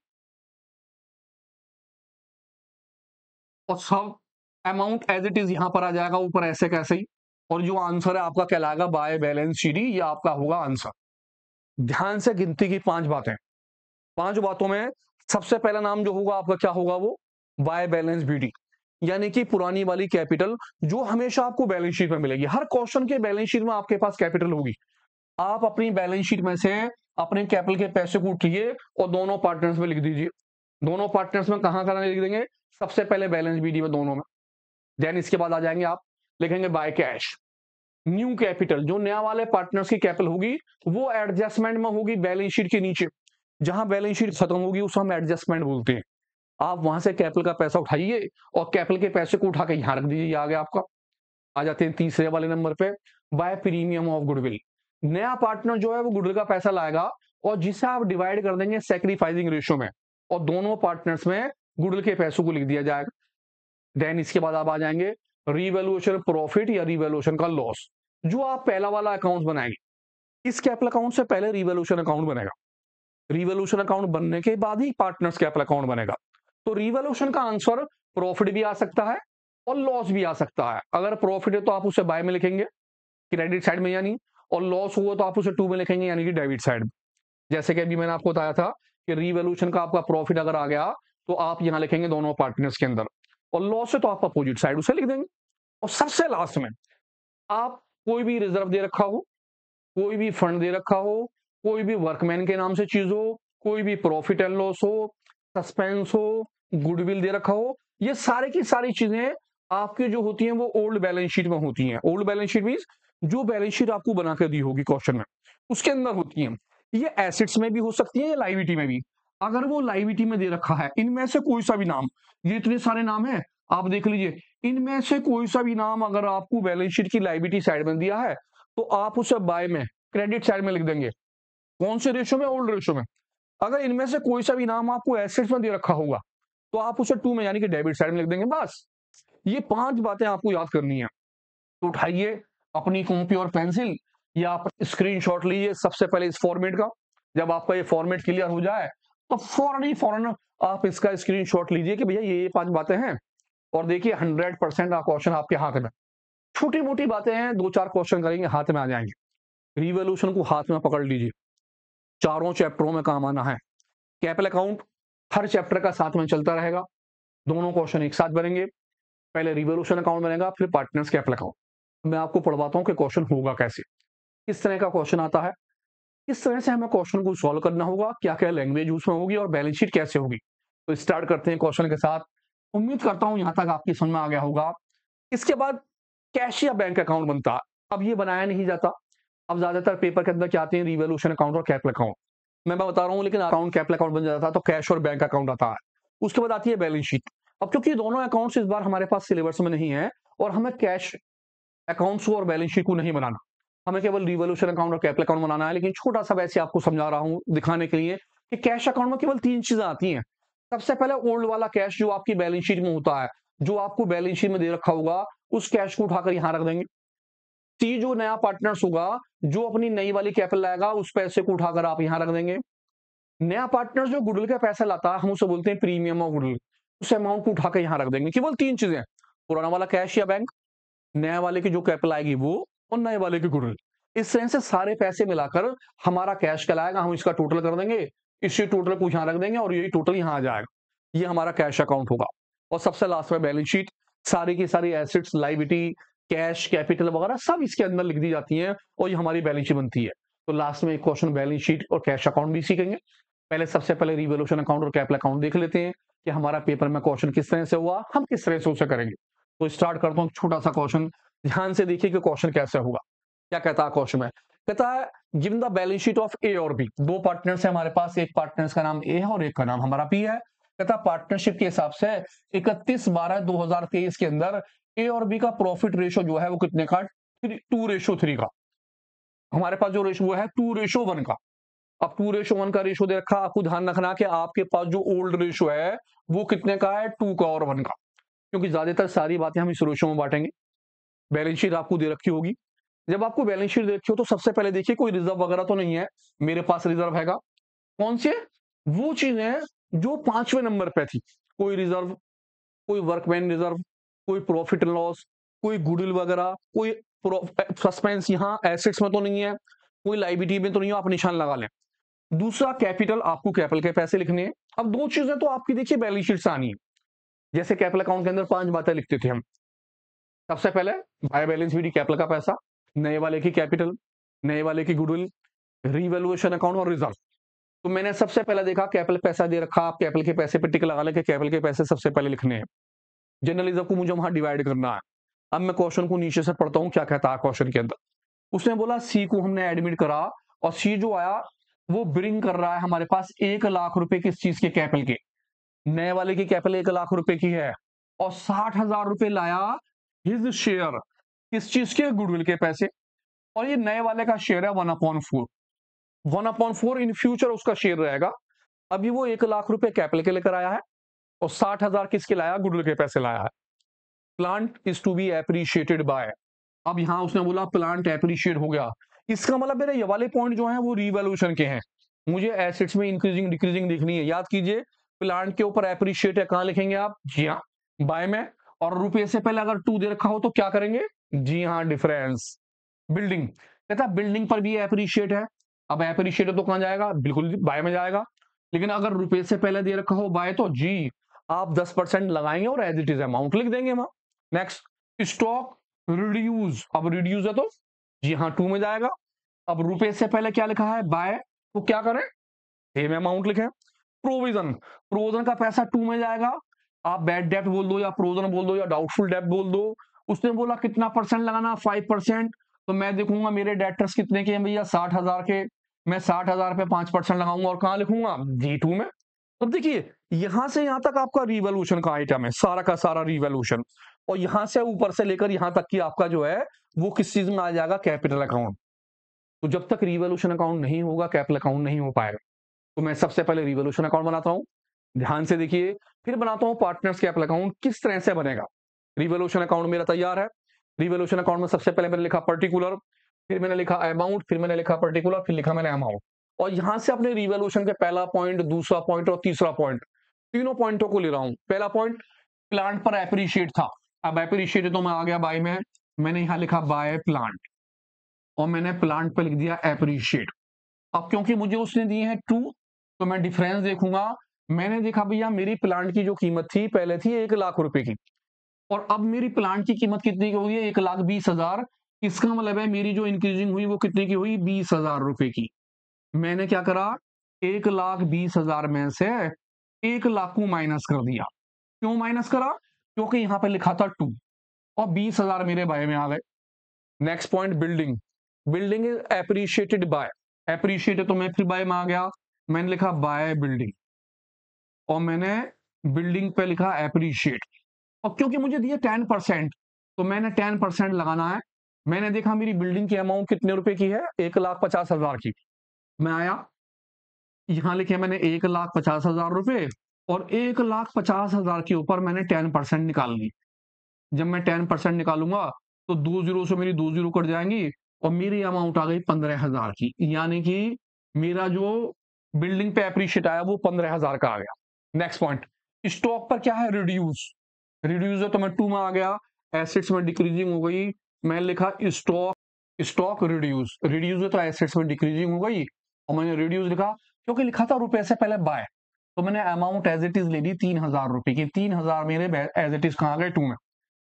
[SPEAKER 1] और सब अमाउंट एज इट इज यहां पर आ जाएगा ऊपर ऐसे कैसे ही, और जो आंसर है आपका कहलाएगा बाय बैलेंस शीट, ये आपका होगा आंसर। ध्यान से गिनती की 5 बातें, 5 बातों में सबसे पहला नाम जो होगा आपका क्या होगा, वो बाय बैलेंस बीडी, यानी कि पुरानी वाली कैपिटल जो हमेशा आपको बैलेंस शीट में मिलेगी। हर क्वेश्चन के बैलेंस शीट में आपके पास कैपिटल होगी। आप अपनी बैलेंस शीट में से अपने कैपिटल के पैसे को उठिए और दोनों पार्टनर्स में लिख दीजिए। दोनों पार्टनर्स में कहां कहां लिख देंगे, सबसे पहले बैलेंस बीडी में, दोनों में। देन इसके बाद आ जाएंगे आप लिखेंगे बाय कैश। न्यू कैपिटल, जो नया वाले पार्टनर्स की कैपिटल होगी वो एडजस्टमेंट में होगी बैलेंस शीट के नीचे, जहां बैलेंस शीट खत्म होगी उसे हम एडजस्टमेंट बोलते हैं। आप वहां से कैपिटल का पैसा उठाइए और कैपिटल के पैसे को उठा के यहां रख दीजिए, ये आ गया आपका। आ जाते हैं तीसरे वाले नंबर पे, बाय प्रीमियम ऑफ गुडविल। नया पार्टनर जो है वो गुडविल का पैसा लाएगा और जिसे आप डिवाइड कर देंगे सैक्रिफाइसिंग रेशो में, और दोनों पार्टनर्स में गुडविल के पैसों को लिख दिया जाएगा। देन इसके बाद आप आ जाएंगे रिवैल्यूएशन प्रॉफिट या रिवैल्यूएशन का लॉस, जो आप पहला वाला अकाउंट बनाएंगे। इस कैपिटल अकाउंट से पहले रिवैल्यूएशन अकाउंट बनेगा, रिवैल्यूएशन अकाउंट बनने के बाद ही पार्टनर्स कैपिटल अकाउंट बनेगा। तो रिवैल्यूएशन का आंसर प्रॉफिट भी आ सकता है और लॉस भी आ सकता है। अगर प्रॉफिट है तो आप उसे बाय में लिखेंगे, क्रेडिट साइड में यानी, और लॉस हुआ तो आप उसे टू में लिखेंगे, यानी कि डेबिट साइड में। जैसे कि अभी मैंने आपको बताया था कि रिवैल्यूएशन का आपका प्रॉफिट अगर आ गया तो आप यहां लिखेंगे दोनों पार्टनर्स के अंदर, और लॉस है तो आप अपोजिट साइड उसे लिख देंगे। और सबसे लास्ट में आप कोई भी रिजर्व दे रखा हो, कोई भी फंड दे रखा हो, कोई भी वर्कमैन के नाम से चीज हो, कोई भी प्रॉफिट एंड लॉस हो, सस्पेंस हो, गुडविल दे रखा हो, ये सारे की सारी चीजें आपकी जो होती हैं वो ओल्ड बैलेंस शीट में होती हैं। ओल्ड बैलेंस शीट मींस जो बैलेंस शीट आपको बना के दी होगी क्वेश्चन में, उसके अंदर होती हैं। ये एसेट्स में भी हो सकती है, या लाइबिलिटी में भी। अगर वो लाइबिलिटी में दे रखा है, इनमें से कोई सा भी नाम, ये इतने सारे नाम है आप देख लीजिए, इनमें से कोई सा भी नाम अगर आपको बैलेंस शीट की लाइबिलिटी साइड में दिया है तो आप उसे बाय में, क्रेडिट साइड में लिख देंगे। कौन से रेशो में, ओल्ड रेशो में। अगर इनमें से कोई सा भी नाम आपको एसेट्स में दे रखा होगा तो आप उसे टू में यानी कि डेबिट साइड में लिख देंगे बस। ये 5 बातें आपको याद करनी है। तो उठाइए अपनी कॉपी और पेंसिल या आप स्क्रीनशॉट लीजिए सबसे पहले इस फॉर्मेट का। जब आपका ये फॉर्मेट क्लियर हो जाए तो फौरन आप इसका स्क्रीनशॉट लीजिए कि भैया ये 5 बातें हैं और देखिए 100% क्वेश्चन आपके हाथ में। छोटी-मोटी बातें हैं, 2-4 क्वेश्चन करेंगे हाथ में आ जाएँगे। रिवॉल्यूशन को हाथ में पकड़ लीजिए, चारों चैप्टरों में काम आना है। कैपिटल अकाउंट हर चैप्टर का साथ में चलता रहेगा, दोनों क्वेश्चन एक साथ बनेंगे। पहले रिवॉल्यूशन अकाउंट बनेगा, फिर पार्टनर्स कैपिटल अकाउंट। मैं आपको पढ़वाता हूँ कि क्वेश्चन होगा कैसे, किस तरह का क्वेश्चन आता है, किस तरह से हमें क्वेश्चन को सॉल्व करना होगा, क्या-क्या लैंग्वेज उसमें होगी और बैलेंस शीट कैसे होगी। तो स्टार्ट करते हैं क्वेश्चन के साथ। उम्मीद करता हूँ यहाँ तक आपकी समझ में आ गया होगा। इसके बाद कैश या बैंक अकाउंट बनता है। अब ये बनाया नहीं जाता। अब ज्यादातर पेपर के अंदर क्या आते हैं, रिवॉल्यूशन अकाउंट और कैपिटल अकाउंट। मैं बता रहा हूँ लेकिन अकाउंट कैपिटल अकाउंट बन जाता है तो कैश और बैंक अकाउंट आता है। उसके बाद आती है बैलेंस शीट। अब क्योंकि दोनों अकाउंट्स इस बार हमारे पास सिलेबस में नहीं है और हमें कैश अकाउंट्स को और बैलेंस शीट को नहीं बनाना, हमें केवल रिवॉल्यूशन अकाउंट और कैपिटल अकाउंट बनाना है। लेकिन छोटा सा वैसे आपको समझा रहा हूँ दिखाने के लिए कि कैश अकाउंट में केवल 3 चीजें आती हैं। सबसे पहले ओल्ड वाला कैश जो आपकी बैलेंस शीट में होता है, जो आपको बैलेंस शीट में दे रखा होगा, उस कैश को उठाकर यहां रख देंगे। सी जो नया पार्टनर्स होगा, जो अपनी नई वाली कैपिटल लाएगा, उस पैसे को उठाकर आप यहां रख देंगे। नया पार्टनर जो गुडविल का पैसा लाता है, हम उसे बोलते हैं प्रीमियम ऑफ गुडविल, उस अमाउंट को उठाकर यहां रख देंगे। केवल 3 चीजें, पुराना वाला कैश या बैंक, नया वाले की जो कैपिटल आएगी वो, और नए वाले की गुडविल। इस तरह से सारे पैसे मिलाकर हमारा कैश कहलाएगा। हम इसका टोटल कर देंगे, इसी टोटल को यहां रख देंगे और यही टोटल यहां आ जाएगा। ये हमारा कैश अकाउंट होगा। और सबसे लास्ट में बैलेंस शीट, सारी की सारी एसेट्स, लायबिलिटी, कैश, कैपिटल वगैरह सब इसके अंदर लिख दी जाती है और ये हमारी बैलेंस शीट बनती है। तो लास्ट में एक क्वेश्चन बैलेंस शीट और कैश अकाउंट भी सीखेंगे। पहले सबसे पहले रिवॉल्यूशन अकाउंट और कैपिटल अकाउंट देख लेते हैं कि हमारा पेपर में क्वेश्चन किस तरह से हुआ, हम किस तरह से उसे करेंगे। तो स्टार्ट करता हूँ छोटा सा क्वेश्चन। ध्यान से देखिए कि क्वेश्चन कैसे होगा। क्या कहता है क्वेश्चन में, कहता है given the balance sheet of A और बी। दो पार्टनर्स है हमारे पास, एक पार्टनर्स का नाम ए है और एक का नाम हमारा बी है। कहता पार्टनरशिप के हिसाब से 31/12/2023 के अंदर ए और बी का प्रॉफिट रेशो जो है वो कितने का, 2:3 का। हमारे पास जो रेशो है 2:1 का। अब 2:1 का रेशो दे रखा, आपको ध्यान रखना कि आपके पास जो ओल्ड रेशो है वो कितने का है, 2 का और 1 का। क्योंकि ज्यादातर सारी बातें हम इस रेशो में बांटेंगे। बैलेंस शीट आपको दे रखी होगी। जब आपको बैलेंस शीट दे रखी हो तो सबसे पहले देखिए कोई रिजर्व वगैरह तो नहीं है। मेरे पास रिजर्व हैगा। कौन से, वो चीजें जो 5वें नंबर पे थी। कोई रिजर्व, कोई वर्कमैन रिजर्व, कोई प्रॉफिट एंड लॉस, कोई गुडविल वगैरह, कोई सस्पेंस यहाँ एसेट्स में तो नहीं है, कोई लायबिलिटी में तो नहीं है, आप निशान लगा लें। दूसरा कैपिटल, आपको कैपिटल के पैसे लिखने हैं। अब दो चीजें तो आपकी देखिए बैलेंस शीट से आनी है। जैसे कैपिटल अकाउंट के अंदर 5 बातें लिखते थे हम। सबसे पहले बाय बैलेंस वीडी कैपिटल का पैसा, नए वाले की कैपिटल, नए वाले की गुडविल, रिवैल्यूएशन अकाउंट और रिजर्व। तो मैंने सबसे पहले देखा कैपिटल पैसा दे रखा, आप कैपिटल के पैसे पे टिक लगा लें कि कैपिटल के पैसे सबसे पहले लिखने हैं। जनरल रिजर्व को मुझे वहां डिवाइड करना है। अब मैं क्वेश्चन को नीचे से पढ़ता हूं क्या कहता है क्वेश्चन के अंदर। उसने बोला सी को हमने एडमिट करा और सी जो आया वो ब्रिंग कर रहा है हमारे पास 1 लाख रुपए किस चीज के, कैपिटल के। नए वाले की कैपिटल 1 लाख रुपए की है और 60,000 रुपए लाया हिज शेयर किस चीज के, गुडविल के पैसे। और ये नए वाले का शेयर है 1/4, 1/4 इन फ्यूचर उसका शेयर रहेगा। अभी वो 1 लाख रुपए कैपिटल के लेकर आया है और 60,000 किसके लाया, गुडविल के पैसे लाया है। Plant is to be appreciated by. अब यहां उसने बोला प्लांट एप्रिशिएट हो गया। इसका मतलब मेरे ये वाले पॉइंट जो हैं वो रिवैल्यूएशन के हैं। मुझे एसेट्स में इंक्रीजिंग डिक्रीजिंग देखनी है। याद कीजिए प्लांट के ऊपर एप्रिशिएट है, कहां लिखेंगे आप, जी हाँ बाय में। और रुपए से पहले अगर 2 दे रखा हो तो क्या करेंगे, जी हाँ डिफरेंस। बिल्डिंग, कहता बिल्डिंग पर भी एप्रिशिएट है। अब एप्रिशिएट है तो कहां जाएगा, बिल्कुल बाय में जाएगा। लेकिन अगर रुपए से पहले दे रखा हो बाय तो जी आप 10% लगाएंगे और एज इट इज अमाउंट लिख देंगे वहां। नेक्स्ट स्टॉक रिड्यूस, अब रिड्यूस है तो जी हाँ 2 में जाएगा। अब रुपए से पहले क्या लिखा है, बाय, तो क्या करें, सेम अमाउंट लिखें। प्रोविजन, प्रोविजन का पैसा 2 में जाएगा। आप बैड डेब्ट बोल दो या प्रोविजन बोल दो या डाउटफुल डेब्ट बोल दो। उसने बोला कितना परसेंट लगाना, 5%। तो मैं देखूंगा मेरे डेटर्स कितने के हैं भैया, 60,000 के। मैं 60,000 पे 5% लगाऊंगा और कहां लिखूंगा, G2 में। अब देखिए यहां से यहां तक आपका रिवॉल्यूशन का आइटम है, सारा का सारा रिवॉल्यूशन। और यहां से ऊपर से लेकर यहां तक की आपका जो है वो किस चीज में आ जाएगा, कैपिटल अकाउंट। तो जब तक रिवॉल्यूशन अकाउंट नहीं होगा कैपिटल अकाउंट नहीं हो पाएगा। तो मैं सबसे पहले रिवोल्यूशन अकाउंट बनाता हूँ, ध्यान से देखिए, फिर बनाता हूँ पार्टनर्स कैपिटल अकाउंट। किस तरह से बनेगा? रिवोल्यूशन अकाउंट मेरा तैयार है। रिवोल्यूशन अकाउंट में सबसे पहले मैंने लिखा पर्टिकुलर, फिर मैंने लिखा अमाउंट, फिर मैंने लिखा पर्टिकुलर, फिर लिखा मैंने अमाउंट। और यहां से अपने रिवोल्यूशन के पहला पॉइंट, दूसरा पॉइंट और तीसरा पॉइंट, तीनों पॉइंटों को ले रहा हूं। पहला पॉइंट प्लांट पर एप्रिशिएट था, अब एप्रिशिएट तो मैं आ गया बाय में, मैंने यहां लिखा बाय प्लांट और मैंने प्लांट पे लिख दिया एप्रिशिएट। अब क्योंकि मुझे उसने दिए हैं 2, तो मैं डिफरेंस देखूंगा। मैंने देखा भैया मेरी प्लांट की जो कीमत थी पहले थी 1,00,000 रुपए की, और अब मेरी प्लांट की कीमत कितनी की हुई है? 1,20,000। इसका मतलब है मेरी जो इंक्रीजिंग हुई वो कितने की हुई? 20,000 रुपए की। मैंने क्या करा? 1,20,000 में से 1,00,000 को माइनस कर दिया। क्यों माइनस करा? क्योंकि यहां पे लिखा था 2 और 20,000 मेरे बाय में आ गए। Next point building, building is appreciated by, appreciated तो मैं फिर बाय में आ गया, मैंने लिखा बाय बिल्डिंग और मैंने बिल्डिंग पे लिखा एप्रिशिएट। और क्योंकि मुझे दिया 10%, तो मैंने 10% लगाना है। मैंने देखा मेरी बिल्डिंग की अमाउंट कितने रुपए की है? 1,50,000 की। मैं आया, यहां लिखे मैंने 1,50,000 रुपए और 1,50,000 के ऊपर मैंने 10% निकाल ली। जब मैं 10% निकालूंगा तो 2 जीरो से मेरी 2 जीरो कट जाएंगी और मेरी अमाउंट आ गई 15,000 की, यानी कि मेरा जो बिल्डिंग पे एप्रिशिएट आया वो 15,000 का आ गया। नेक्स्ट पॉइंट, स्टॉक पर क्या है? रिड्यूस, रिड्यूस है तो मैं 2 में आ गया। एसेट्स में डिक्रीजिंग हो गई, मैं लिखा स्टॉक, स्टॉक रिड्यूस, रिड्यूस है तो एसेट्स में डिक्रीजिंग हो गई और मैंने रिड्यूस लिखा क्योंकि लिखा था रुपए से पहले बाय, तो मैंने अमाउंट एज इट इज ले ली 3,000 रुपए की। 3,000 मेरे एज इट इज कहां आ गए? 2 में।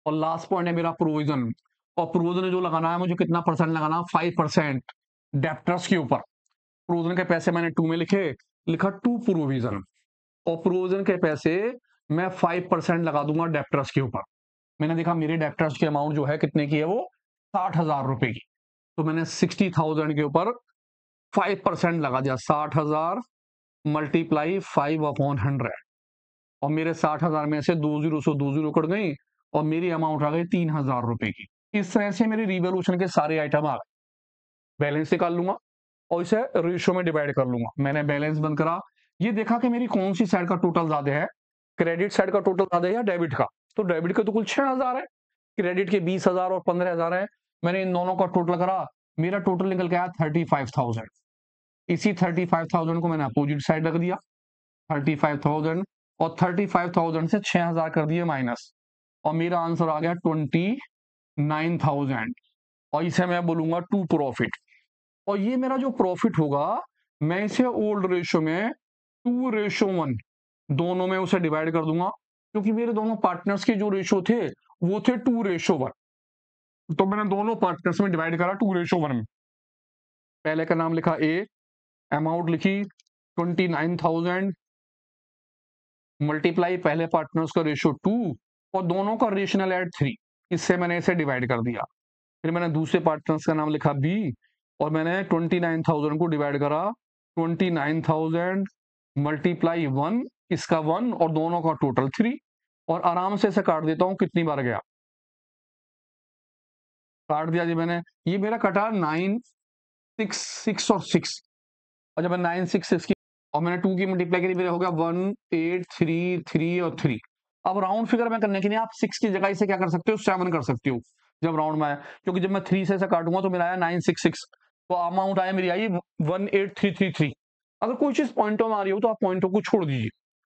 [SPEAKER 1] और लास्ट पॉइंट है मेरा प्रोविजन, और प्रोविजन जो लगाना है मुझे कितना परसेंट लगाना? 5% डेप्टर्स के ऊपर। प्रोविजन के पैसे मैंने 2 में लिखे, लिखा 2 प्रोविजन, और प्रोविजन के पैसे मैं 5% लगा दूंगा डेप्टर्स के ऊपर। मैंने देखा मेरे डेप्टर्स की अमाउंट जो है कितने की है? वो 60,000 रुपए की। तो मैंने 60,000 के ऊपर 5% लगा दिया। 60,000 मल्टीप्लाई 5/100, और मेरे 60,000 में से 2 जीरो से 2 जीरो कट गई और मेरी अमाउंट आ गई 3,000 रुपए की। इस तरह से मेरी रिवोल्यूशन के सारे आइटम आ गए। बैलेंस निकाल लूंगा और इसे रेशियो में डिवाइड कर लूंगा। मैंने बैलेंस बंद करा, ये देखा कि मेरी कौन सी साइड का टोटल ज्यादा है, क्रेडिट साइड का टोटल ज्यादा है या डेबिट का? तो डेबिट के तो कुल 6,000 है, क्रेडिट के 20,000 और 15,000 है। मैंने इन दोनों का टोटल करा, मेरा टोटल निकल के आया 35,000। इसी 35,000 को मैंने अपोजिट साइड रख दिया, 35,000, और 35,000 से 6,000 कर दिए माइनस, और मेरा आंसर आ गया 29,000। और इसे मैं बोलूंगा टू प्रॉफिट। और ये मेरा जो प्रॉफिट होगा मैं इसे ओल्ड रेशियो में 2:1 दोनों में उसे डिवाइड कर दूंगा, क्योंकि मेरे दोनों पार्टनर्स के जो रेशियो थे वो थे 2:1। तो मैंने दोनों पार्टनर्स में डिवाइड करा 2:1 में। पहले का नाम लिखा ए, अमाउंट लिखी 29,000 मल्टीप्लाई पहले पार्टनर्स का रेशियो 2 और दोनों का रेशनल एट 3, इससे मैंने इसे डिवाइड कर दिया। फिर मैंने दूसरे पार्टनर्स का नाम लिखा बी और मैंने 29,000 को डिवाइड करा 29,000 मल्टीप्लाई 1, इसका 1 और दोनों का टोटल 3, और आराम से इसे काट देता हूं। कितनी बार गया? काट दिया जी मैंने, ये मेरा कटा 9, 6, 6 और 6, और जब मैं 9, 6, 6 की और मैंने 2 की मल्टीप्लाई करी, मेरा हो गया 1, 8, 3, 3 और 3। अब राउंड फिगर में करने के लिए आप 6 की जगह इसे क्या कर सकते हो? 7 कर सकते हो जब राउंड में आया, क्योंकि जब मैं 3 से काटूंगा तो मेरा आया 966, तो अमाउंट आया मेरी आई 18333। अगर कोई चीज पॉइंटों में आ रही हो तो आप पॉइंटों को छोड़ दीजिए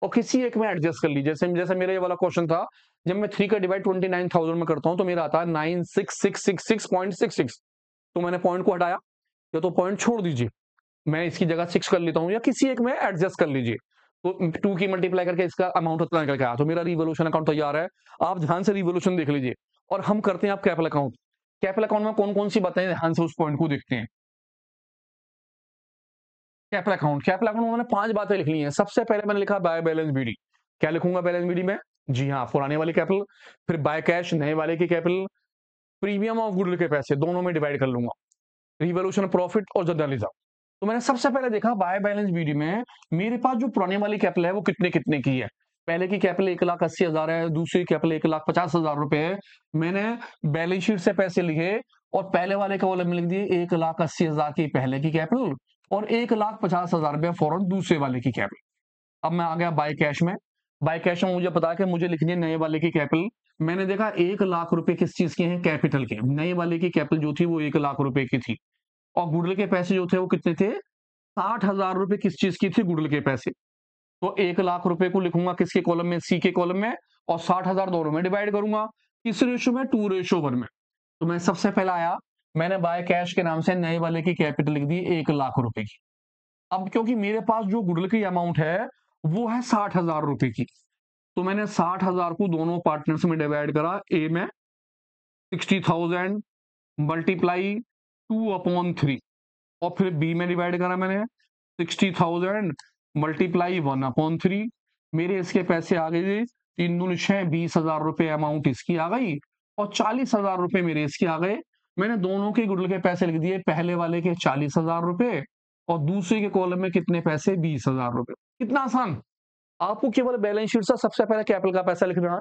[SPEAKER 1] और किसी एक में एडजस्ट कर लीजिए। जैसे मेरा ये वाला क्वेश्चन था, जब मैं 3 का डिवाइड 29,000 में करता हूं तो मेरा आता है 96,666.66, तो मैंने पॉइंट को हटाया, या तो पॉइंट छोड़ दीजिए, मैं इसकी जगह 6 कर लेता हूं, या किसी एक में एडजस्ट कर लीजिए। तो 2 की मल्टीप्लाई करके इसका अमाउंट उतना निकल के आया, तो मेरा रिवोल्यूशन अकाउंट तैयार है। आप ध्यान से रिवोल्यूशन देख लीजिए और हम करते हैं आप कैपिटल अकाउंट। कैपिटल अकाउंट में कौन कौन सी बातें, ध्यान से उस पॉइंट को देखते हैं। कैपिटल अकाउंट, कैपिटल अकाउंट में मैंने 5 बातें लिख ली हैं। सबसे पहले मैंने लिखा बाय बैलेंस बीडी। क्या लिखूंगा बैलेंस बीडी में? जी हाँ, पुराने वाली कैपिटल, फिर बाय कैश नए वाले की कैपिटल, प्रीमियम ऑफ गुडविल के पैसे दोनों में डिवाइड कर लूंगा, रिवोल्यूशन प्रॉफिट और जर्नलिज्म। तो मैंने सबसे पहले देखा बाय बैलेंस बीडी में मेरे पास जो पुराने वाली कैपिटल है वो कितने कितने की है। पहले की कैपिटल 1,80,000 है, दूसरी कैपिटल 1,50,000 रुपए है। मैंने बैलेंस शीट से पैसे लिए और पहले वाले कॉलम में लिख दिए 1,80,000 की पहले की कैपिटल और 1,50,000 रुपया फौरन दूसरे वाले की कैपिटल। अब मैं आ गया बाय कैश में। बाय कैश में मुझे पता है कि मुझे लिखनी है नए वाले की कैपिटल। मैंने देखा 1,00,000 रुपए किस चीज के हैं, कैपिटल के। नए वाले की कैपिटल जो थी वो 1,00,000 रुपए की थी, और गुडविल के पैसे जो थे वो कितने थे, 60,000 रुपए किस चीज की थी, गुडविल के पैसे। तो 1,00,000 रुपए को लिखूंगा किसके कॉलम में, सी के कॉलम में, और 60,000 दोनों में डिवाइड करूंगा। किस रेशो में, 2:1 में। तो मैं सबसे पहला आया, मैंने बाय कैश के नाम से नए वाले की कैपिटल लिख दी 1,00,000 रुपए की। अब क्योंकि मेरे पास जो गुडविल की अमाउंट है वो है 60,000 रुपए की, तो मैंने 60,000 को दोनों पार्टनर्स में डिवाइड करा। ए में 60,000 मल्टीप्लाई 2/3, और फिर बी में डिवाइड करा मैंने 60,000 मल्टीप्लाई 1/3। मेरे इसके पैसे आ गए 3 दूनी 6, 20,000 रुपए अमाउंट इसकी आ गई, और 40,000 रुपए मेरे इसके आ गए। मैंने दोनों के गुडविल के पैसे लिख दिए, पहले वाले के 40,000 रुपए और दूसरे के कॉलम में कितने पैसे, 20,000 रुपए। कितना आसान। आपको केवल बैलेंस शीट से सबसे पहले कैपिटल का पैसा लिखना है,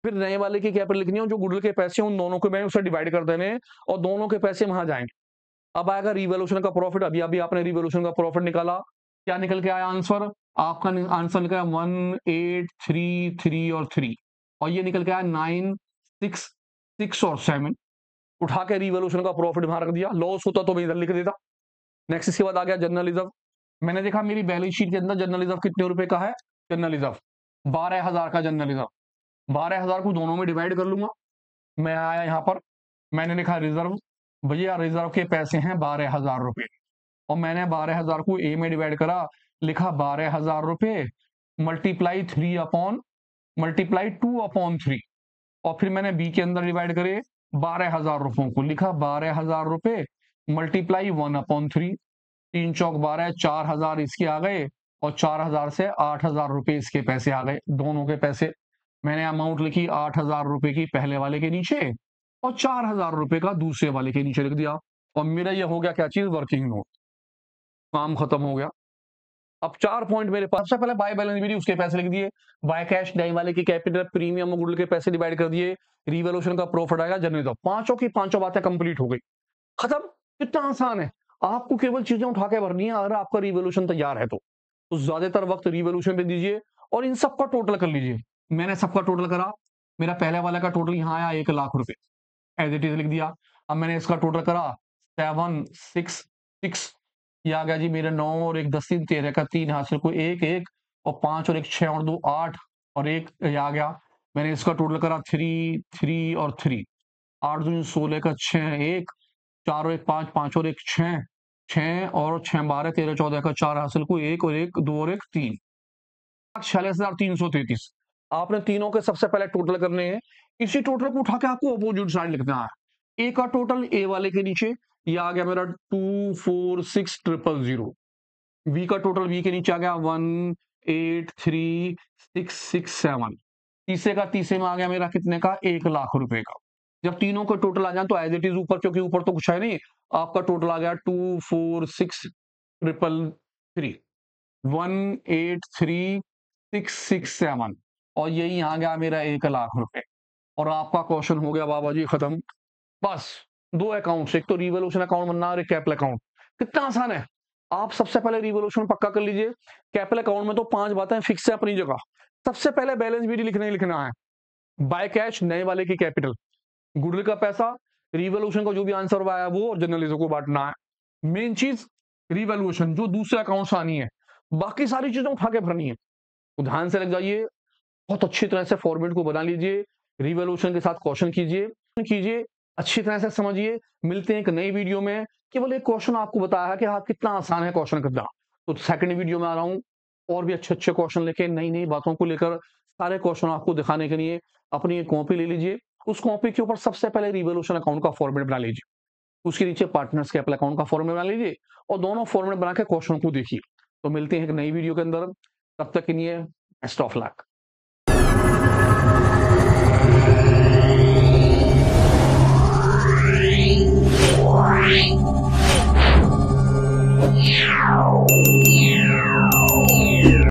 [SPEAKER 1] फिर नए वाले की कैपिटल लिखनी है, जो गुडविल के पैसे उन दोनों को मैंने उससे डिवाइड कर देने, और दोनों के पैसे वहां जाएंगे। अब आएगा रिवॉल्यूशन का प्रॉफिट। अभी अभी आपने रिवॉल्यूशन का प्रॉफिट निकाला, क्या निकल के आया आंसर, आपका आंसर निकला 1,833 और 3, और ये निकल के आया 966 और 7। उठा के रिवॉल्यूशन का प्रॉफिट वहां रख दिया, लॉस होता तो मैं इधर लिख देता। नेक्स्ट इसके बाद आ गया जनरल रिजर्व। मैंने देखा मेरी बैलेंस शीट के अंदर जनरल रिजर्व कितने रुपए का है, जनरल रिजर्व 12,000 का जनरल रिजर्व। 12,000 को दोनों में डिवाइड कर लूंगा। मैं आया यहाँ पर, मैंने लिखा रिजर्व, भैया रिजर्व के पैसे हैं 12,000 रुपए, और मैंने 12,000 को ए में डिवाइड करा, लिखा 12,000 रुपए मल्टीप्लाई 2/3, और फिर मैंने बी के अंदर डिवाइड करे 12,000 रुपयों को, लिखा 12,000 रुपए मल्टीप्लाई 1/3। 3 चौक 12, 4,000 इसके आ गए, और 4,000 से 8,000 रुपए इसके पैसे आ गए, दोनों के पैसे। मैंने अमाउंट लिखी 8,000 रुपए की पहले वाले के नीचे, और 4,000 रुपए का दूसरे वाले के नीचे लिख दिया, और मेरा ये हो गया क्या चीज, वर्किंग नोट। काम खत्म हो गया। अब 4 पॉइंट मेरे पास। सबसे पहले बाय बैलेंस शीट उसके पैसे लिख दिए, बाय कैश नए वाले की कैपिटल, प्रीमियम गुडविल के पैसे डिवाइड कर दिए, रिवॉल्यूशन का प्रॉफिट आएगा, जनरल रिजर्व। पांचों की पांचों बातें कंप्लीट हो गई, खत्म। कितना आसान है। आपको केवल चीजें उठा के भरनी है, अगर आपका रिवॉल्यूशन तैयार है तो ज्यादातर वक्त रिवॉल्यूशन पे दीजिए, और इन सबका टोटल कर लीजिए। मैंने सबका टोटल करा, मेरा पहले वाले का टोटल यहाँ आया 1,00,000 रुपए, एज इट इज लिख दिया। अब मैंने इसका टोटल करा 766, ये आ गया जी मेरे 9 और 1 10, 3 13 का 3 हासिल को 1 1, और 5 और 1 6 और 2 8, और 1 ये आ गया। मैंने इसका टोटल करा 3 3 और 3, 8 दूनी 16 का 6 1, 4 और 1 5, 5 और 1 6, 6 और 6 12 13 14 का 4 हासिल को 1 और 1 2 और 1 3, 46,333। आपने तीनों के सबसे पहले टोटल करने हैं। इसी टोटल को उठा के आपको अपोजिट साइड लिखना है। ए का टोटल ए वाले के नीचे, ये आ गया मेरा 246,000। बी का टोटल बी के नीचे आ गया 1,83,667। तीसरे का तीसरे में आ गया मेरा कितने का, 1,00,000 रुपए का। जब तीनों के टोटल आ जाए तो एज इट इज ऊपर, क्योंकि ऊपर तो कुछ है नहीं, आपका टोटल आ गया 246,333, 1,83,667, और यही आ गया मेरा 1,00,000 रुपए। और आपका क्वेश्चन हो गया बाबा जी खत्म। बस 2 अकाउंट्स, एक तो रिवॉल्यूशन अकाउंट बनना और एक कैपिटल अकाउंट। कितना आसान है। आप सबसे पहले रिवॉल्यूशन पक्का कर लीजिए। कैपिटल अकाउंट में तो 5 बातें फिक्स है अपनी जगह। सबसे पहले बैलेंस शीट लिखना है, बाय कैश नए वाले की कैपिटल, गुडविल का पैसा, रिवॉल्यूशन का जो भी आंसर आया वो, और जर्नल रिजर्व को बांटना है। मेन चीज रिवॉल्यूशन जो दूसरे अकाउंट से आनी है, बाकी सारी चीजें उठा के भरनी है। तो ध्यान से लग जाइए, बहुत अच्छी तरह से फॉर्मेट को बना लीजिए, रिवॉल्यूशन के साथ क्वेश्चन कीजिए, अच्छी तरह से समझिए। मिलते हैं एक नई वीडियो में। केवल एक क्वेश्चन आपको बताया है कि हाँ कितना आसान है क्वेश्चन करना। तो सेकंड वीडियो में आ रहा हूँ और भी अच्छे अच्छे क्वेश्चन लेके, नई नई बातों को लेकर, सारे क्वेश्चन आपको दिखाने के लिए अपनी एक कॉपी ले लीजिए। उस कॉपी के ऊपर सबसे पहले रिवॉल्यूशन अकाउंट का फॉर्मेट बना लीजिए, उसके नीचे पार्टनर्स कैपिटल अकाउंट का फॉर्मेट बना लीजिए, और दोनों फॉर्मेट बना के क्वेश्चन को देखिए। तो मिलते हैं एक नई वीडियो के अंदर, तब तक के लिए बेस्ट ऑफ लक।